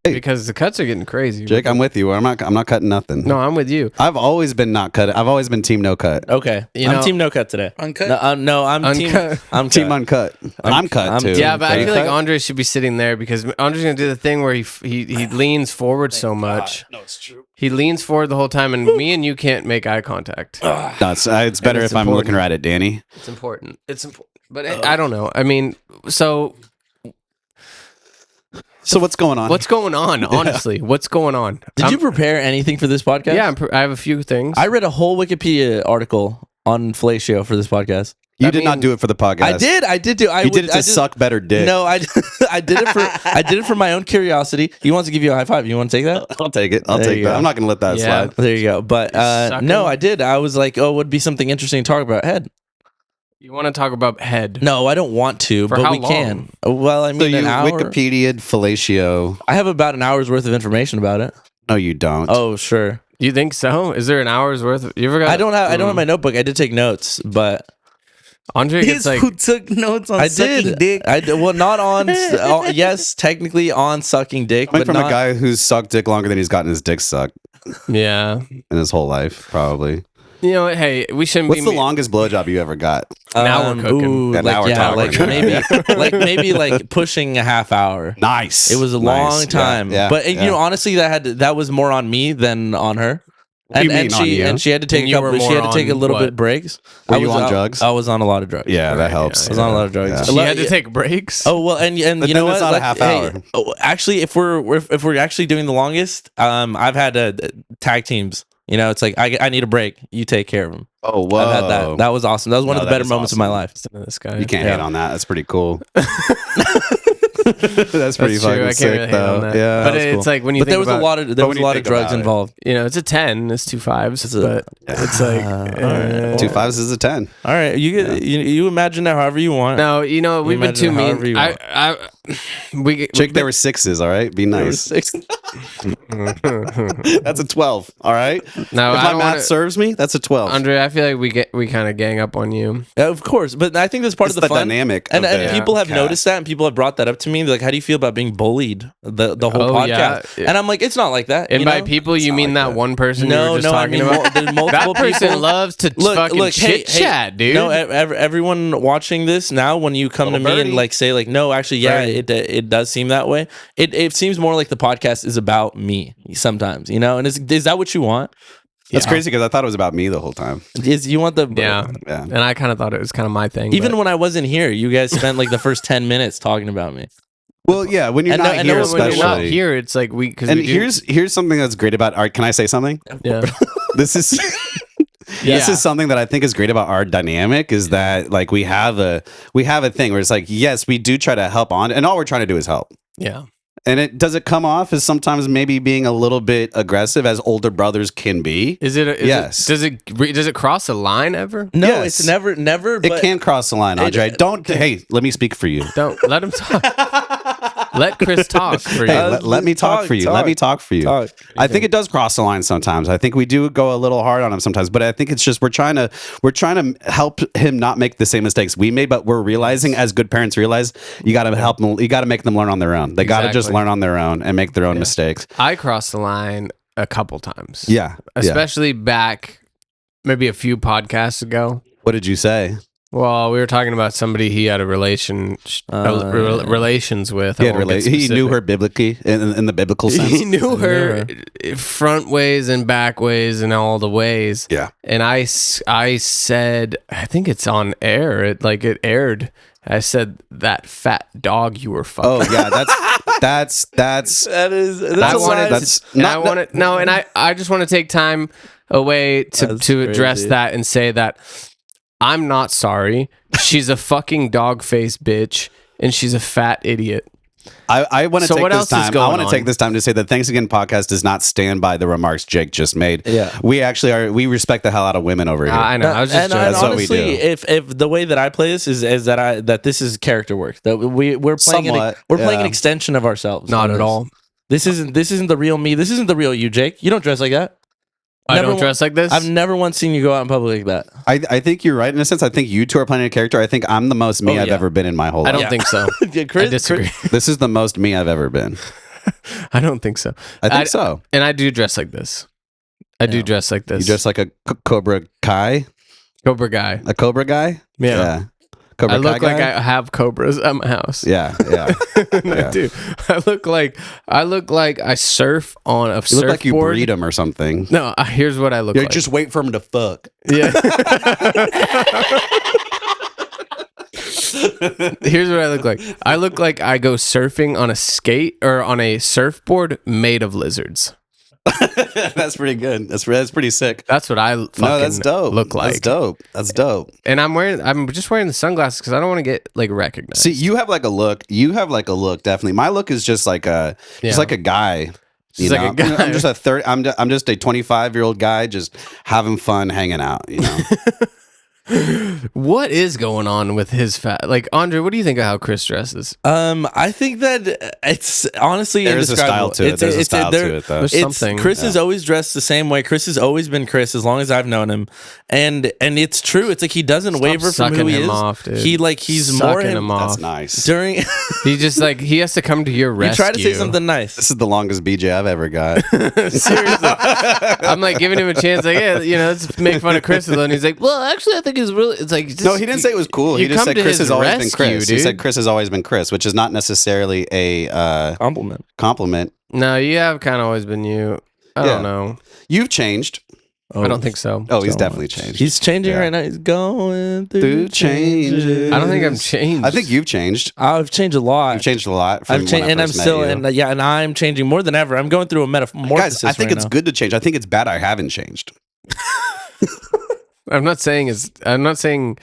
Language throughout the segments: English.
because the cuts are getting crazy. Jake, I'm with you. I'm not cutting nothing. No, I'm with you. I've always been not cut. I've always been team no cut. Okay, I'm team no cut today. Uncut? No, I'm Uncut. I'm Team uncut. I'm cut too. Yeah, but Are I you feel like cut? Andre should be sitting there because Andre's gonna do the thing where he leans forward so much. No, it's true. He leans forward the whole time, and me and you can't make eye contact. No, it's better it's if I'm important. looking right at Danny. It's important. It's important. But I don't know. I mean, so What's going on? what's going on? Honestly, what's going on? Did you prepare anything for this podcast? Yeah, I have a few things. I read a whole Wikipedia article on Fellatio for this podcast. You did not do it for the podcast. I did do. You did it to suck better dick. No, I did it for my own curiosity. He wants to give you a high five. You want to take that? I'll take it. I'll There take you that. go. I'm not going to let that Yeah. slide. There you go. But Sucking. no, I did. I was like, oh, would be something interesting to talk about. Head. You want to talk about head? No, I don't want to, For but how we can. long? Well, I So mean, you an hour. Wikipedia'd fellatio. I have about an hour's worth of information about it. No, you don't. Oh, sure. You think so? Is there an hour's worth? You ever got? I don't have my notebook. I did take notes, but Andre gets like. Who took notes on I sucking did. dick? I did. Well, not on. Yes, technically on sucking dick, Coming but from not. a guy who's sucked dick longer than he's gotten his dick sucked Yeah. in his whole life, probably. You know what? Hey, we shouldn't What's be. the longest blowjob you ever got? Now we're cooking. Ooh, Yeah, now we're like talking. maybe pushing a half hour. Nice. It was a long time, Yeah, but yeah. you know, honestly, that was more on me than on her. What do you mean on you? And she had to take And a you couple. were She more had to take a on little what? bit breaks. Were I you was on out- drugs? I was on a lot of drugs. Yeah, that Right, helps. I was on a lot of drugs. Yeah. She had to take breaks. Oh well, and But you know then what? it's not a half hour. Actually, if we're actually doing the longest, I've had tag teams. You know, it's like I need a break. You take care of them. Oh, whoa. I've had that. That was awesome. That was one No, of the that better is moments awesome. of my life. Listen to this guy. You can't Yeah. hate on that. That's pretty cool. That's pretty That's true. fucking I can't sick, really hate though. on that. Yeah, but that's it's cool. like when you But think there was about, a lot of when you think drugs about it. involved. You know, it's a 10. It's 2 5s. But it's like alright. 2 5s is a 10. All right, you imagine that however you want. no. You know, we've been imagine too however mean. you want. Jake, there were 6s, all right? Be nice. That's a 12, all right? No, If I my don't math wanna, serves me, that's a 12. Andre, I feel like we kind of gang up on you. Of course, but I think that's part It's of the the fun. dynamic And, of and the people have cast. noticed that, and people have brought that up to me. They're like, "How do you feel about being bullied?" The whole Oh, podcast, yeah. and I'm like, "It's not like that." And you by know? people, you not mean like that that. one person you No, were just no, I talking mean about? there's multiple That person people. loves to fucking chit chat, dude. No, everyone watching this now, when you come to Little me and birdie. like say like, no, actually, yeah, Birdie. it does seem that way. It seems more like the podcast is about me sometimes, you know. And is that what you want? That's Yeah. crazy because I thought it was about me the whole time. Is you want the Yeah. Yeah. And I kind of thought it was kind of my thing. Even but- when I wasn't here, you guys spent like the first 10 minutes talking about me. Well, yeah, when you're And not no- and here, no, when especially. you're not here, it's like because And here's something that's great about art. Can I say something? yeah. This is this is something that I think is great about our dynamic is that like we have a thing where it's like, yes, we do try to help on, and all we're trying to do is help. Yeah. And it does it come off as sometimes maybe being a little bit aggressive as older brothers can be. Is it? Yes. Does it cross a line ever? No, Yes. it's never. It But can cross the line, Andre. Don't. Hey, let me speak for you. Don't let him talk. Let Chris talk for you. Hey, let me talk for you. Let me talk for you. talk. I think it does cross the line sometimes. I think we do go a little hard on him sometimes, but I think it's just we're trying to help him not make the same mistakes we made. But we're realizing, as good parents realize, you got to help them. You got to make them learn on their own. They got to just Exactly. learn on their own and make their own mistakes. I crossed the line a couple times. Yeah. Especially back maybe a few podcasts ago. What did you say? Well, we were talking about somebody he had a relations with. I He, had won't get he knew specific. her biblically in the biblical sense. He knew her front ways and back ways and all the ways. Yeah. And I said, I think it's on air. It aired. I said, that fat dog you were fucking. Oh yeah, that's that is I that's wanted that's to, and not- I wanted no, and I just want to take time away to That's address crazy. that and say that I'm not sorry. She's a fucking dog face bitch, and she's a fat idiot. I want to So take what this else is time. I going want to on? take this time to say that Thanks Again podcast does not stand by the remarks Jake just made. Yeah. We actually are. We respect the hell out of women over here. I know. I was just and joking. That's what we honestly, do. if the way that I play this is that this is character work, that we're playing Somewhat, playing an yeah. extension of ourselves. Not on at this. all. This isn't the real me. This isn't the real you, Jake. You don't dress like that. I Never don't wa- dress like this. I've never once seen you go out in public like that. I think you're right in a sense. I think you two are playing a character. I think I'm the most me Oh, I've yeah. ever been in my whole I life. don't think so. Yeah, I disagree. This is the most me I've ever been. I don't think so. I think so. And I do dress like this. I do dress like this. You dress like a Cobra Kai, Cobra guy. a Cobra guy. Yeah. Cobra I look Kai like guy? I have cobras at my house. Yeah, yeah. And I do. I look like I surf on a You surfboard. look like you breed them or something. No, here's what I look You like. just wait for him to fuck. Yeah. Here's what I look like. I look like I go surfing on a skate or on a surfboard made of lizards. That's pretty good. That's pretty sick. That's what I fucking That's dope. look like. That's dope. That's dope. And I'm just wearing the sunglasses because I don't want to get like recognized. See, you have like a look. Definitely. My look is just like a guy. Just like a guy. I'm just I'm just a 25-year-old guy just having fun hanging out, you know. What is going on with his fat? Like, Andre, what do you think of how Chris dresses? I think that it's honestly There's a style indescribable. to it. There's a style to it, though. There's something. Chris is always dressed the same way. Chris has always been Chris as long as I've known him, and it's true. It's like he doesn't waver from who sucking he him is. off, dude. He's Sucking more him off. That's nice. during. He just like he has to come to your You rescue. try to say something nice. This is the longest BJ I've ever got. Seriously, I'm like giving him a chance. Like, yeah, let's make fun of Chris, and he's like, well, actually, I think it's really. It's like just, No, he didn't say it was cool. He you just come said to Chris his has always been rescue, Chris. He dude. said Chris has always been Chris, which is not necessarily a Compliment. compliment. No, you have kind of always been you. I Yeah. don't know. You've changed. I don't think so. Oh, he's So definitely much. changed. He's changing Yeah. right now. He's going through Through changes. I don't think I'm changed. I think you've changed. I've changed a lot. You've changed a lot. From I've changed, when I and I'm first met still, you. and I'm changing more than ever. I'm going through a metamorphosis. Guys, I think right it's now. good to change. I think it's bad I haven't changed. I'm not saying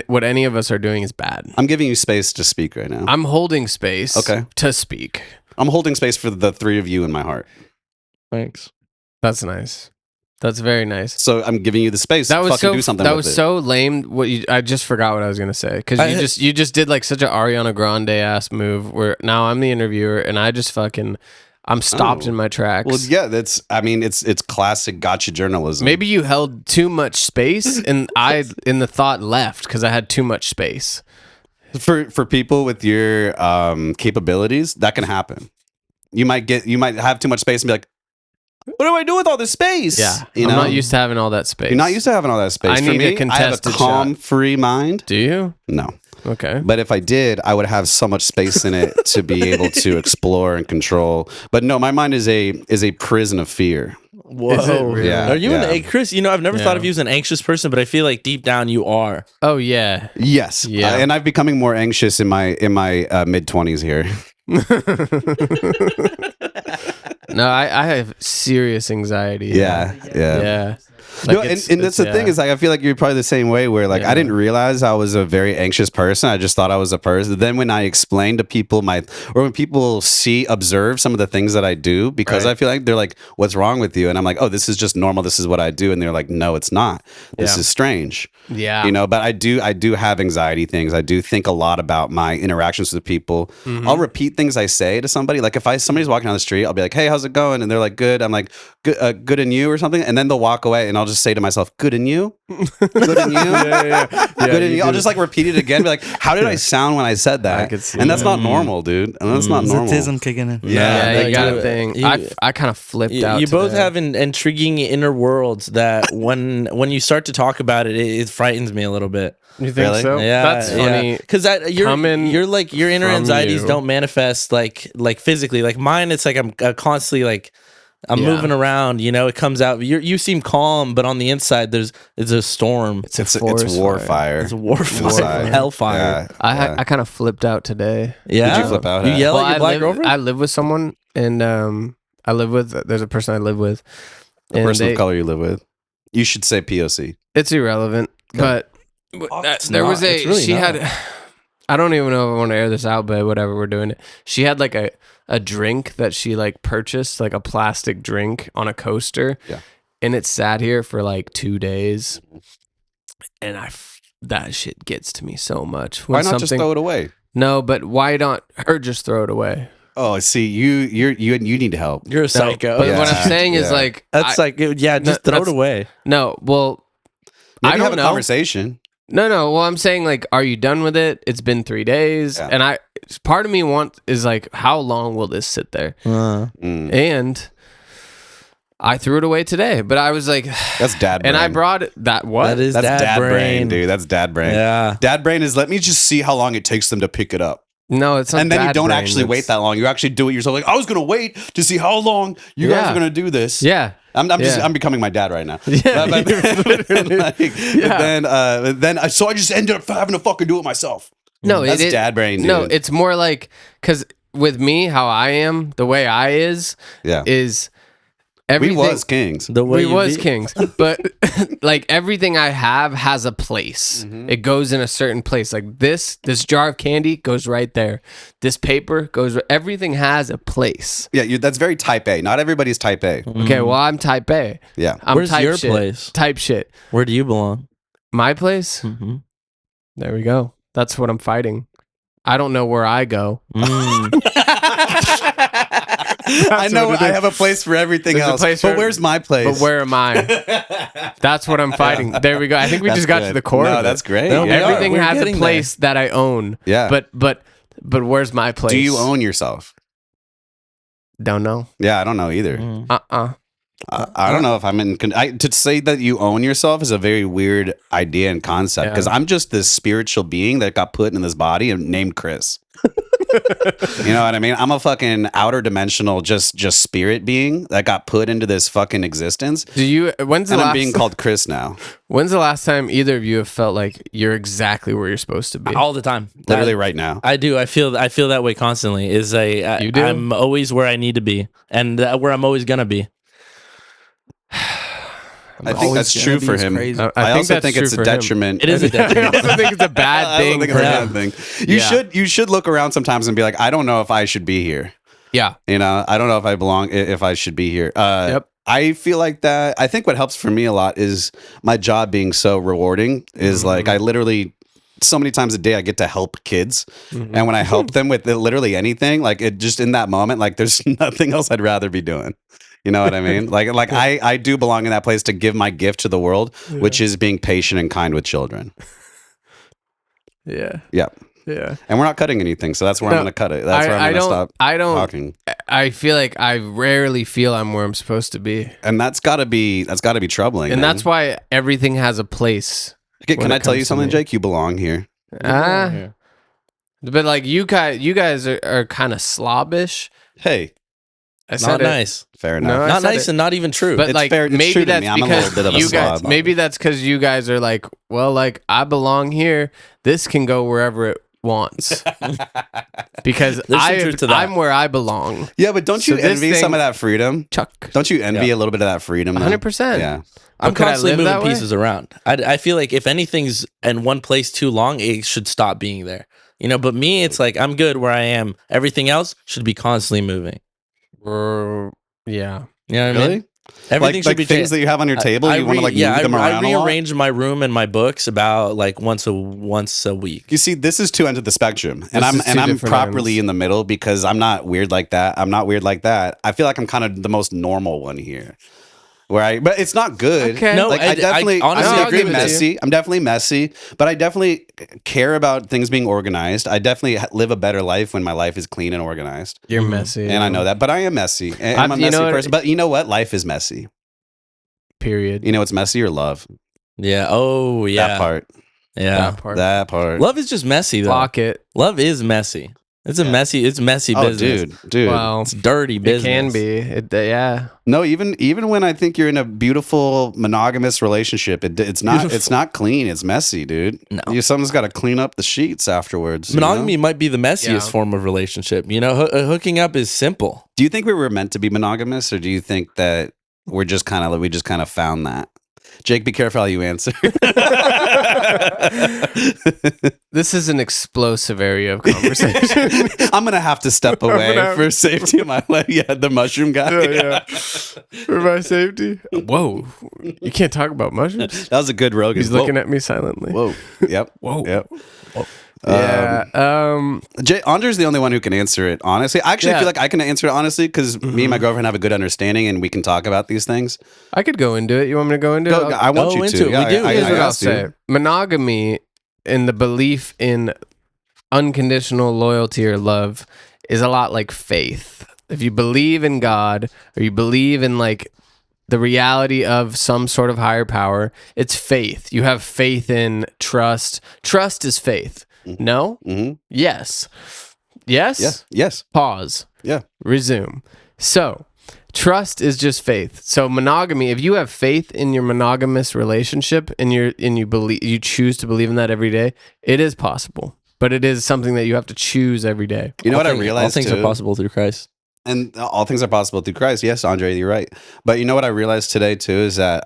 what any of us are doing is bad. I'm giving you space to speak right now. I'm holding space Okay. to speak. I'm holding space for the three of you in my heart. Thanks. That's nice. That's very nice. So I'm giving you the space That to was fucking so do something that with was it. so lame. I just forgot what I was gonna say because you just did like such an Ariana Grande ass move where now I'm the interviewer and I just I'm stopped Oh. in my tracks. Well, yeah, it's classic gotcha journalism. Maybe you held too much space and the thought left because I had too much space. for people with your capabilities, that can happen. You might have too much space and be like, what do I do with all this space? Yeah, you I'm know? not used to having all that space. You're not used to having all that space. I For need a me, I have a contested calm, shot. free mind. Do you? No. Okay. But if I did, I would have so much space in it to be able to explore and control. But no, my mind is a prison of fear. Whoa. Is it really? Yeah. Are you yeah. Chris? I've never thought of you as an anxious person, but I feel like deep down you are. Oh yeah. Yes. Yeah. And I'm becoming more anxious in my mid 20s here. No, I have serious anxiety. Yeah. Yeah. No, Like, and that's the thing is like I feel like you're probably the same way where like Yeah. I didn't realize I was a very anxious person. I just thought I was a person. Then when I explain to people when people observe some of the things that I do, because Right. I feel like they're like, "What's wrong with you?" And I'm like, "Oh, this is just normal. This is what I do." And they're like, "No, it's not. This Yeah. is strange." Yeah. You know, but I do have anxiety things. I do think a lot about my interactions with people. Mm-hmm. I'll repeat things I say to somebody. Like if somebody's walking down the street, I'll be like, "Hey, how's it going?" And they're like, "Good." I'm like, "Good and you," or something. And then they'll walk away, and I'll just say to myself, "Good and you, good and you, Yeah, good and you you." I'll do. just like repeat it again. Be like, "How did I sound when I said that?" I could see and that's that. not normal, dude. And that's not normal. Autism kicking in. Yeah, Yeah, you got you- a thing. you- I kind of flipped out. You both today. have intriguing inner worlds that when you start to talk about it, it frightens me a little bit. You think Really? so? Yeah, That's funny. Because coming you're like your inner from anxieties you. don't manifest like physically. Like mine, it's like I'm constantly like I'm Yeah. moving around. It comes out. You seem calm, but on the inside, there's a storm. It's forest war fire. fire. It's warfare, Inside. hellfire. Yeah. I kind of flipped out today. Yeah. Did you flip out You at? yell Well, at your black girlfriend? I live with someone, and there's a person I live with. The and person they- of color you live with. You should say POC. It's irrelevant, but It's there not. was It's really she not. had. I don't even know if I want to air this out, but whatever, we're doing it. She had like a drink that she like purchased, like a plastic drink on a coaster. Yeah. And it sat here for like 2 days, and that shit gets to me so much. Why not just throw it away? No, but why not her just throw it away? Oh, see, you need help. You're a psycho. But Yeah. what I'm saying is Yeah. like That's I- just throw it that's- away. no. Well, Maybe I don't have a know. conversation. No. Well, I'm saying like, are you done with it? It's been 3 days, Yeah. and part of me is like, how long will this sit there? And I threw it away today, but I was like, that's dad brain. And I brought it. That's dad brain, dude. That's dad brain. Yeah. Dad brain is let me just see how long it takes them to pick it up. No, it's not. And then you dad don't brain. actually wait that long. You actually do it yourself. Like, I was going to wait to see how long you guys are going to do this. Yeah. I'm becoming my dad right now. Yeah. So I just ended up having to fucking do it myself. No, that's dad brain, dude. No, it's more like, because with me, how I am, the way I is everything. We was kings. Kings. But like everything I have has a place. It goes in a certain place. Like this jar of candy goes right there. This paper goes, everything has a place. Yeah, that's very type A. Not everybody's type A. Okay, well, I'm type A. Yeah. I'm Where's type your shit. place? Type shit. Where do you belong? My place? Mm-hmm. There we go. That's what I'm fighting. I don't know where I go. I know I have a place for everything else. But where's my place? But where am I? That's what I'm fighting. There we go. I think we just got to the core. No, of it. that's great. No, Everything We're has a getting place that I own. Yeah. But where's my place? Do you own yourself? Don't know. Yeah, I don't know either. I don't know if I'm in. To say that you own yourself is a very weird idea and concept because I'm just this spiritual being that got put in this body and named Chris. You know what I mean? I'm a fucking outer dimensional, just spirit being that got put into this fucking existence. I'm being called Chris now. When's the last time either of you have felt like you're exactly where you're supposed to be? All the time. Literally right now. I do. I feel that way constantly. You do? I'm always where I need to be and where I'm always gonna be. I think that's true for him. I also think it's a detriment. It is a detriment. I also think it's a bad thing. I don't think it's a bad thing. You should look around sometimes and be like, I don't know if I should be here. Yeah. You know, I don't know if I belong, if I should be here. Yep. I feel like that. I think what helps for me a lot is my job being so rewarding is like I literally so many times a day I get to help kids. And when I help them with literally anything, like it just in that moment, like there's nothing else I'd rather be doing. You know what I mean? Like I do belong in that place to give my gift to the world, which is being patient and kind with children. Yeah. Yeah. Yeah. And we're not cutting anything, so that's where I'm going to cut it. That's where I'm going to stop talking. I feel like I rarely feel I'm where I'm supposed to be. And that's got to be troubling. And that's why everything has a place. Okay, can I tell you something, Jake? You belong here. But like you guys are kind of slobbish. Hey. Not nice. Fair enough. No, not nice and not even true. But it's like fair. It's maybe true that's to me. I'm a because little bit of a you guys. slob. Maybe that's because you guys are like, well, like I belong here. This can go wherever it wants. Because I'm where I belong. Yeah, but don't you envy some of that freedom? Chuck. Don't you envy a little bit of that freedom? 100%. Yeah. I'm constantly moving pieces around. I feel like if anything's in one place too long, it should stop being there. You know, but me, it's like I'm good where I am. Everything else should be constantly moving. Yeah. You know what I mean? Everything should be things that you have on your table. You want to like move them around. I rearrange my room and my books about like once a week. You see, this is two ends of the spectrum, and I'm properly in the middle because I'm not weird like that. I'm not weird like that. I feel like I'm kind of the most normal one here. But it's not good. Okay. No, like, I definitely honestly agree. Messy. I'm definitely messy, but I definitely care about things being organized. I definitely live a better life when my life is clean and organized. You're messy, and I know that. But I am messy. And I'm a messy person. But you know what? Life is messy. Period. You know what's messy or love? Yeah. Oh, yeah. That part. Yeah. That part. Love is just messy though. Lock it. Love is messy. It's messy business. Dude. Well, it's dirty business. It can be. Yeah. No, even when I think you're in a beautiful monogamous relationship, it's not clean. It's messy, dude. No. Someone's got to clean up the sheets afterwards. Monogamy might be the messiest form of relationship. You know, hooking up is simple. Do you think we were meant to be monogamous, or do you think that we just kind of found that? Jake, be careful how you answer. This is an explosive area of conversation. I'm gonna have to step away for safety of my life. Yeah, the mushroom guy. Yeah. For my safety. Whoa, you can't talk about mushrooms. That was a good Rogan. He's looking at me silently. Whoa. Yep. Whoa. Yep. Whoa. Yeah. Andre's the only one who can answer it honestly. I actually feel like I can answer it honestly because me and my girlfriend have a good understanding and we can talk about these things. I could go into it. You want me to go into it? I want you to. We do. Here's what I'll say. Monogamy and the belief in unconditional loyalty or love is a lot like faith. If you believe in God or you believe in like the reality of some sort of higher power, it's faith. You have faith in trust. Trust is faith. No? Mm-hmm. Yes. Yes? Yeah. Yes. Pause. Yeah. Resume. So, trust is just faith. So monogamy, if you have faith in your monogamous relationship and you choose to believe in that every day, it is possible. But it is something that you have to choose every day. You know what I realized? All things are possible through Christ. And all things are possible through Christ. Yes, Andre, you're right. But you know what I realized today too is that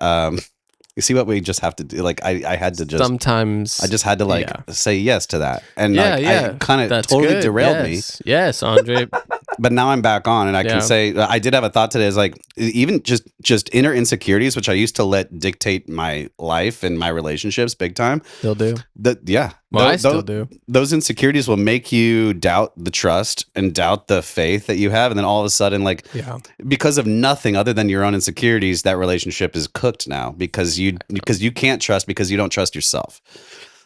you see what we just have to do. Like I had to just sometimes I just had to like say yes to that, and I kind of totally derailed me. Yes, Andre. But now I'm back on, and I can say I did have a thought today. Is like even just inner insecurities, which I used to let dictate my life and my relationships big time. Still do. Well, I still do. Those insecurities will make you doubt the trust and doubt the faith that you have, and then all of a sudden, like because of nothing other than your own insecurities, that relationship is cooked now because you can't trust because you don't trust yourself.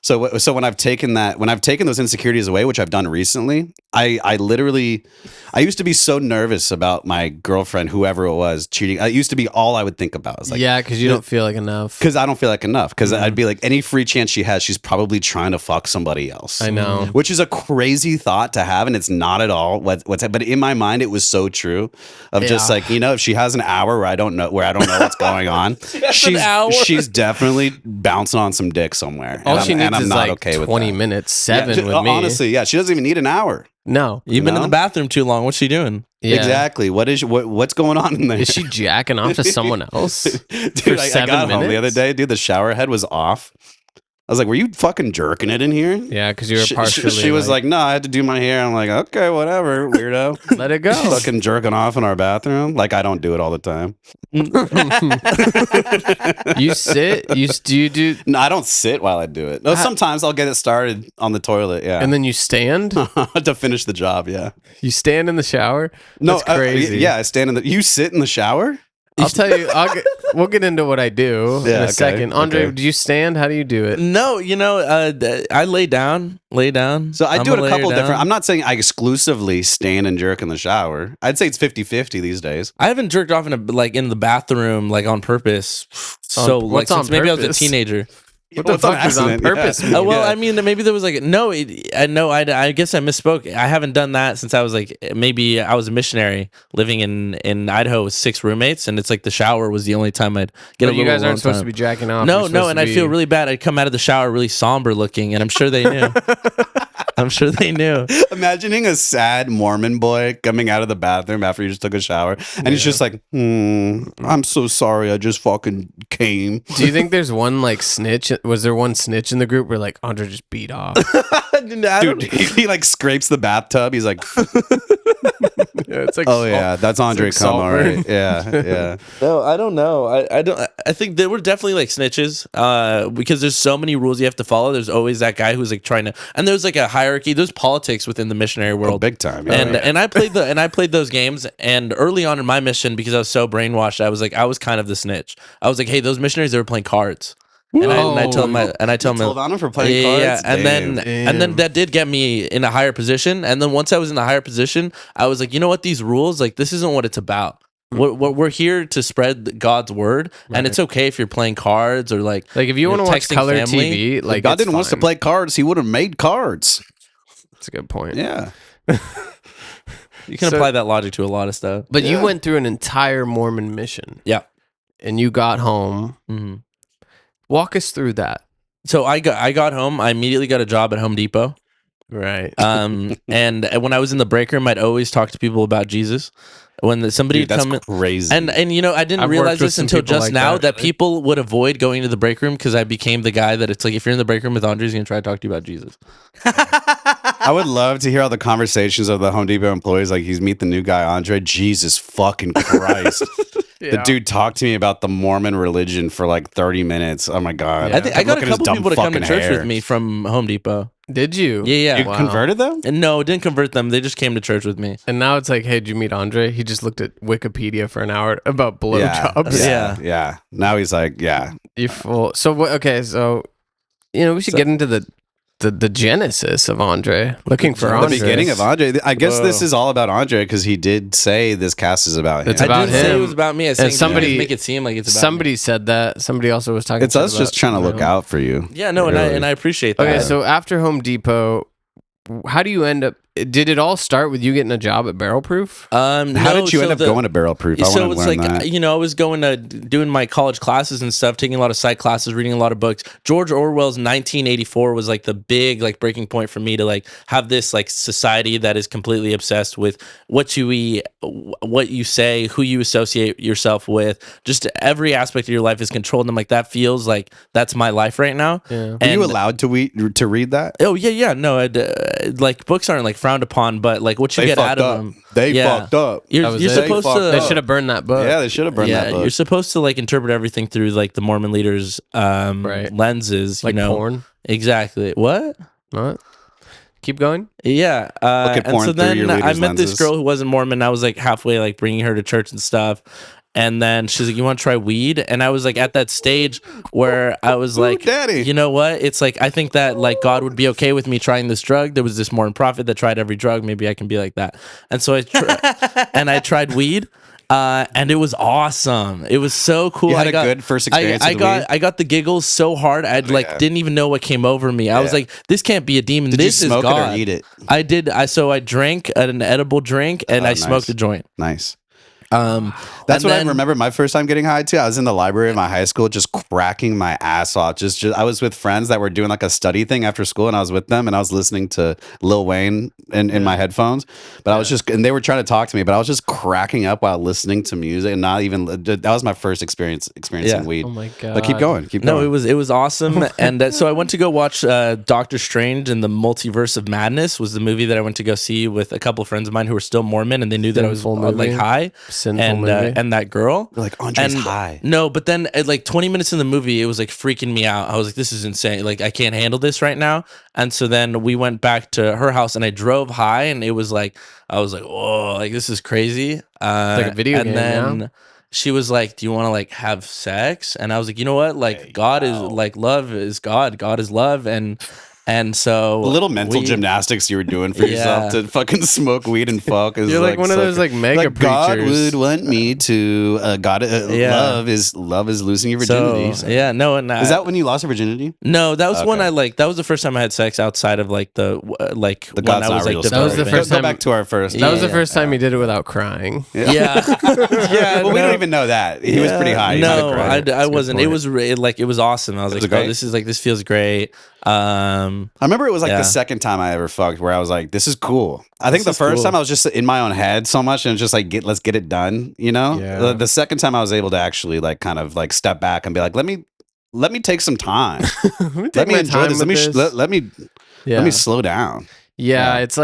So when I've taken those insecurities away, which I've done recently, I literally used to be so nervous about my girlfriend, whoever it was, cheating. It used to be all I would think about. It's like, because you don't feel like enough. Because I don't feel like enough. Because I'd be like, any free chance she has, she's probably trying to fuck somebody else. I know, which is a crazy thought to have, and it's not at all what's. But in my mind, it was so true. Of just like, if she has an hour where I don't know what's going on, she's definitely bouncing on some dick somewhere. All she needs is not like okay with 20 minutes, 7 with me. Honestly, she doesn't even need an hour. No, you've been in the bathroom too long. What's she doing? Yeah. Exactly. What's going on in there? Is she jacking off to someone else? Dude, for I 7 got minutes? home the other day. Dude, the shower head was off. I was like, "Were you fucking jerking it in here?" Yeah, because you were partially. She was like, "No, I had to do my hair." I'm like, "Okay, whatever, weirdo." Let it go. Fucking jerking off in our bathroom. Like I don't do it all the time. You sit. You do. No, I don't sit while I do it. No, sometimes I'll get it started on the toilet. Yeah, and then you stand to finish the job. Yeah, you stand in the shower. No, that's crazy. I stand in the. You sit in the shower. I'll tell you. We'll get into what I do in a second. Andre, do you stand? How do you do it? No, I lay down. So I do it a couple different. I'm not saying I exclusively stand and jerk in the shower. I'd say it's 50-50 these days. I haven't jerked off in the bathroom on purpose. Since maybe I was a teenager. What the fuck is on purpose? Yeah. I mean, maybe there was I guess I misspoke. I haven't done that since I was maybe I was a missionary living in Idaho with 6 roommates, and it's the shower was the only time I'd get a little. You guys aren't supposed to be jacking off. No, and I feel really bad. I'd come out of the shower really somber looking, and I'm sure they knew. I'm sure they knew. Imagining a sad Mormon boy coming out of the bathroom after he just took a shower, and he's just like, I'm so sorry, I just fucking came. Do you think there's one snitch? Was there one snitch in the group where Andre just beat off? Dude, he scrapes the bathtub. He's like, it's oh yeah, that's Andre come, all right. Yeah. No, I don't know. I think there were definitely snitches because there's so many rules you have to follow. There's always that guy who's trying to, and there's a hierarchy. There's politics within the missionary world, big time. And I played those games. And early on in my mission, because I was so brainwashed, I was kind of the snitch. I was like, hey, those missionaries, they were playing cards. And I tell him hold on for playing cards. And then that did get me in a higher position. And then once I was in the higher position, I was like, you know what, these rules, this isn't what it's about. We're here to spread God's word, and it's okay if you're playing cards or if you want to watch color TV. If God didn't want us to play cards, He would have made cards. That's a good point. Yeah. You can apply that logic to a lot of stuff. But you went through an entire Mormon mission. Yeah. And you got home. Mm-hmm. Walk us through that. So I got home. I immediately got a job at Home Depot. Right. And when I was in the break room, I'd always talk to people about Jesus. When somebody would come in, crazy. And I didn't realize this until just now that people would avoid going to the break room because I became the guy that it's if you're in the break room with Andre, he's gonna try to talk to you about Jesus. I would love to hear all the conversations of the Home Depot employees. He's meet the new guy, Andre. Jesus fucking Christ. The dude talked to me about the Mormon religion for 30 minutes. Oh my God. Yeah. I got a couple people to come to church with me from Home Depot. Did you? Yeah. You converted them? And no, didn't convert them. They just came to church with me. And now it's hey, did you meet Andre? He just looked at Wikipedia for an hour about blowjobs. Yeah. Now he's yeah. You fool. So, okay, so, we should get into the the genesis of Andre. Looking for The Andre. beginning of Andre. I guess this Whoa. is all about Andre because he did say this cast is about him. It's I about didn't say him. it was about me. I said somebody- make it seem like it's about Somebody me. said that. Somebody also was talking. It's shit us about, just trying to you look know. out for you. Yeah, no, Really. and I appreciate that. Okay, so after Home Depot, how do you end up? Did it all start with you getting a job at Barrel Proof? How did you end up going to Barrel Proof? I So want it's to learn like that. I was going to doing my college classes and stuff, taking a lot of psych classes, reading a lot of books. George Orwell's 1984 was like the big like breaking point for me to like have this like society that is completely obsessed with what you eat, what you say, who you associate yourself with. Just every aspect of your life is controlled. And I'm like, that feels like that's my life right now. Yeah. Are you allowed to read that? Oh yeah. No, like books aren't like frowned upon, but like what you get out of them. They Yeah. fucked up. You're That was you're it. supposed They fucked to. They should have burned that book. Yeah, they should have burned that book. You're supposed to like interpret everything through like the Mormon leaders' Right. lenses. Like you know porn. exactly what. What? Keep going. Yeah, Look at and porn so through then your I leader's met this lenses. girl who wasn't Mormon. I was like halfway like bringing her to church and stuff, and then she's like, "You want to try weed?" And I was like at that stage where I was like, daddy. you know what? It's like I think that like God would be okay with me trying this drug. There was this Mormon prophet that tried every drug. Maybe I can be like that. And so I tried weed. And it was awesome. It was so cool. You had I a got, good first experience I with got weed? I got the giggles so hard. I'd like didn't even know what came over me. I was Yeah. like, this can't be a demon. Did this you smoke is God. it or eat it? I did. So I drank an edible drink and I nice. smoked a joint. Nice. and That's what then- I remember my first time getting high too. I was in the library of my high school just cracking my ass off. Just I was with friends that were doing like a study thing after school and I was with them and I was listening to Lil Wayne in my headphones. But I was just and they were trying to talk to me, but I was just cracking up while listening to music and not even that was my first experiencing Yeah. weed. Oh my god. But keep going. Keep No, going. it was awesome, and so I went to go watch Doctor Strange and the Multiverse of Madness was the movie that I went to go see with a couple of friends of mine who were still Mormon, and they knew that I was Sinful like movie. high, Sinful movie. and that girl. You're like Andre's And- high. No, but then at like 20 minutes in the movie, it was like freaking me out. I was like, this is insane. Like, I can't handle this right now. And so then we went back to her house and I drove high and it was like, I was like, whoa, like this is crazy. like a video and game then now. she was like, do you want to like have sex? And I was like, you know what? Like God is like love is God. God is love. And so The little mental we- gymnastics you were doing for yourself Yeah. to fucking smoke weed and fuck is You're like one of so those, like, mega like God preachers. would want me to Yeah. love is losing your virginity. So, yeah, no, and Is that when you lost your virginity? no, that was when Okay. I like that was the first time I had sex outside of like the like The when God's I was not like real. That was the story. first Go time- back to our first. That was the Yeah. first time he did it without crying. Yeah, yeah. Well, we no. don't even know that. He was pretty high. He might have No, cried. I wasn't. It was like it was awesome. I was Was like, it great? oh, this is like this feels great. I remember it was like Yeah. the second time I ever fucked where I was like, this is cool. I think This the is first cool. time I was just in my own head so much and it's just like, let's get it done, you know? Yeah. The second time I was able to actually like kind of like step back and be like, let me take some time. Let me my enjoy time this. with Let me, this. let me, Yeah. let me slow down. Yeah, Yeah. it's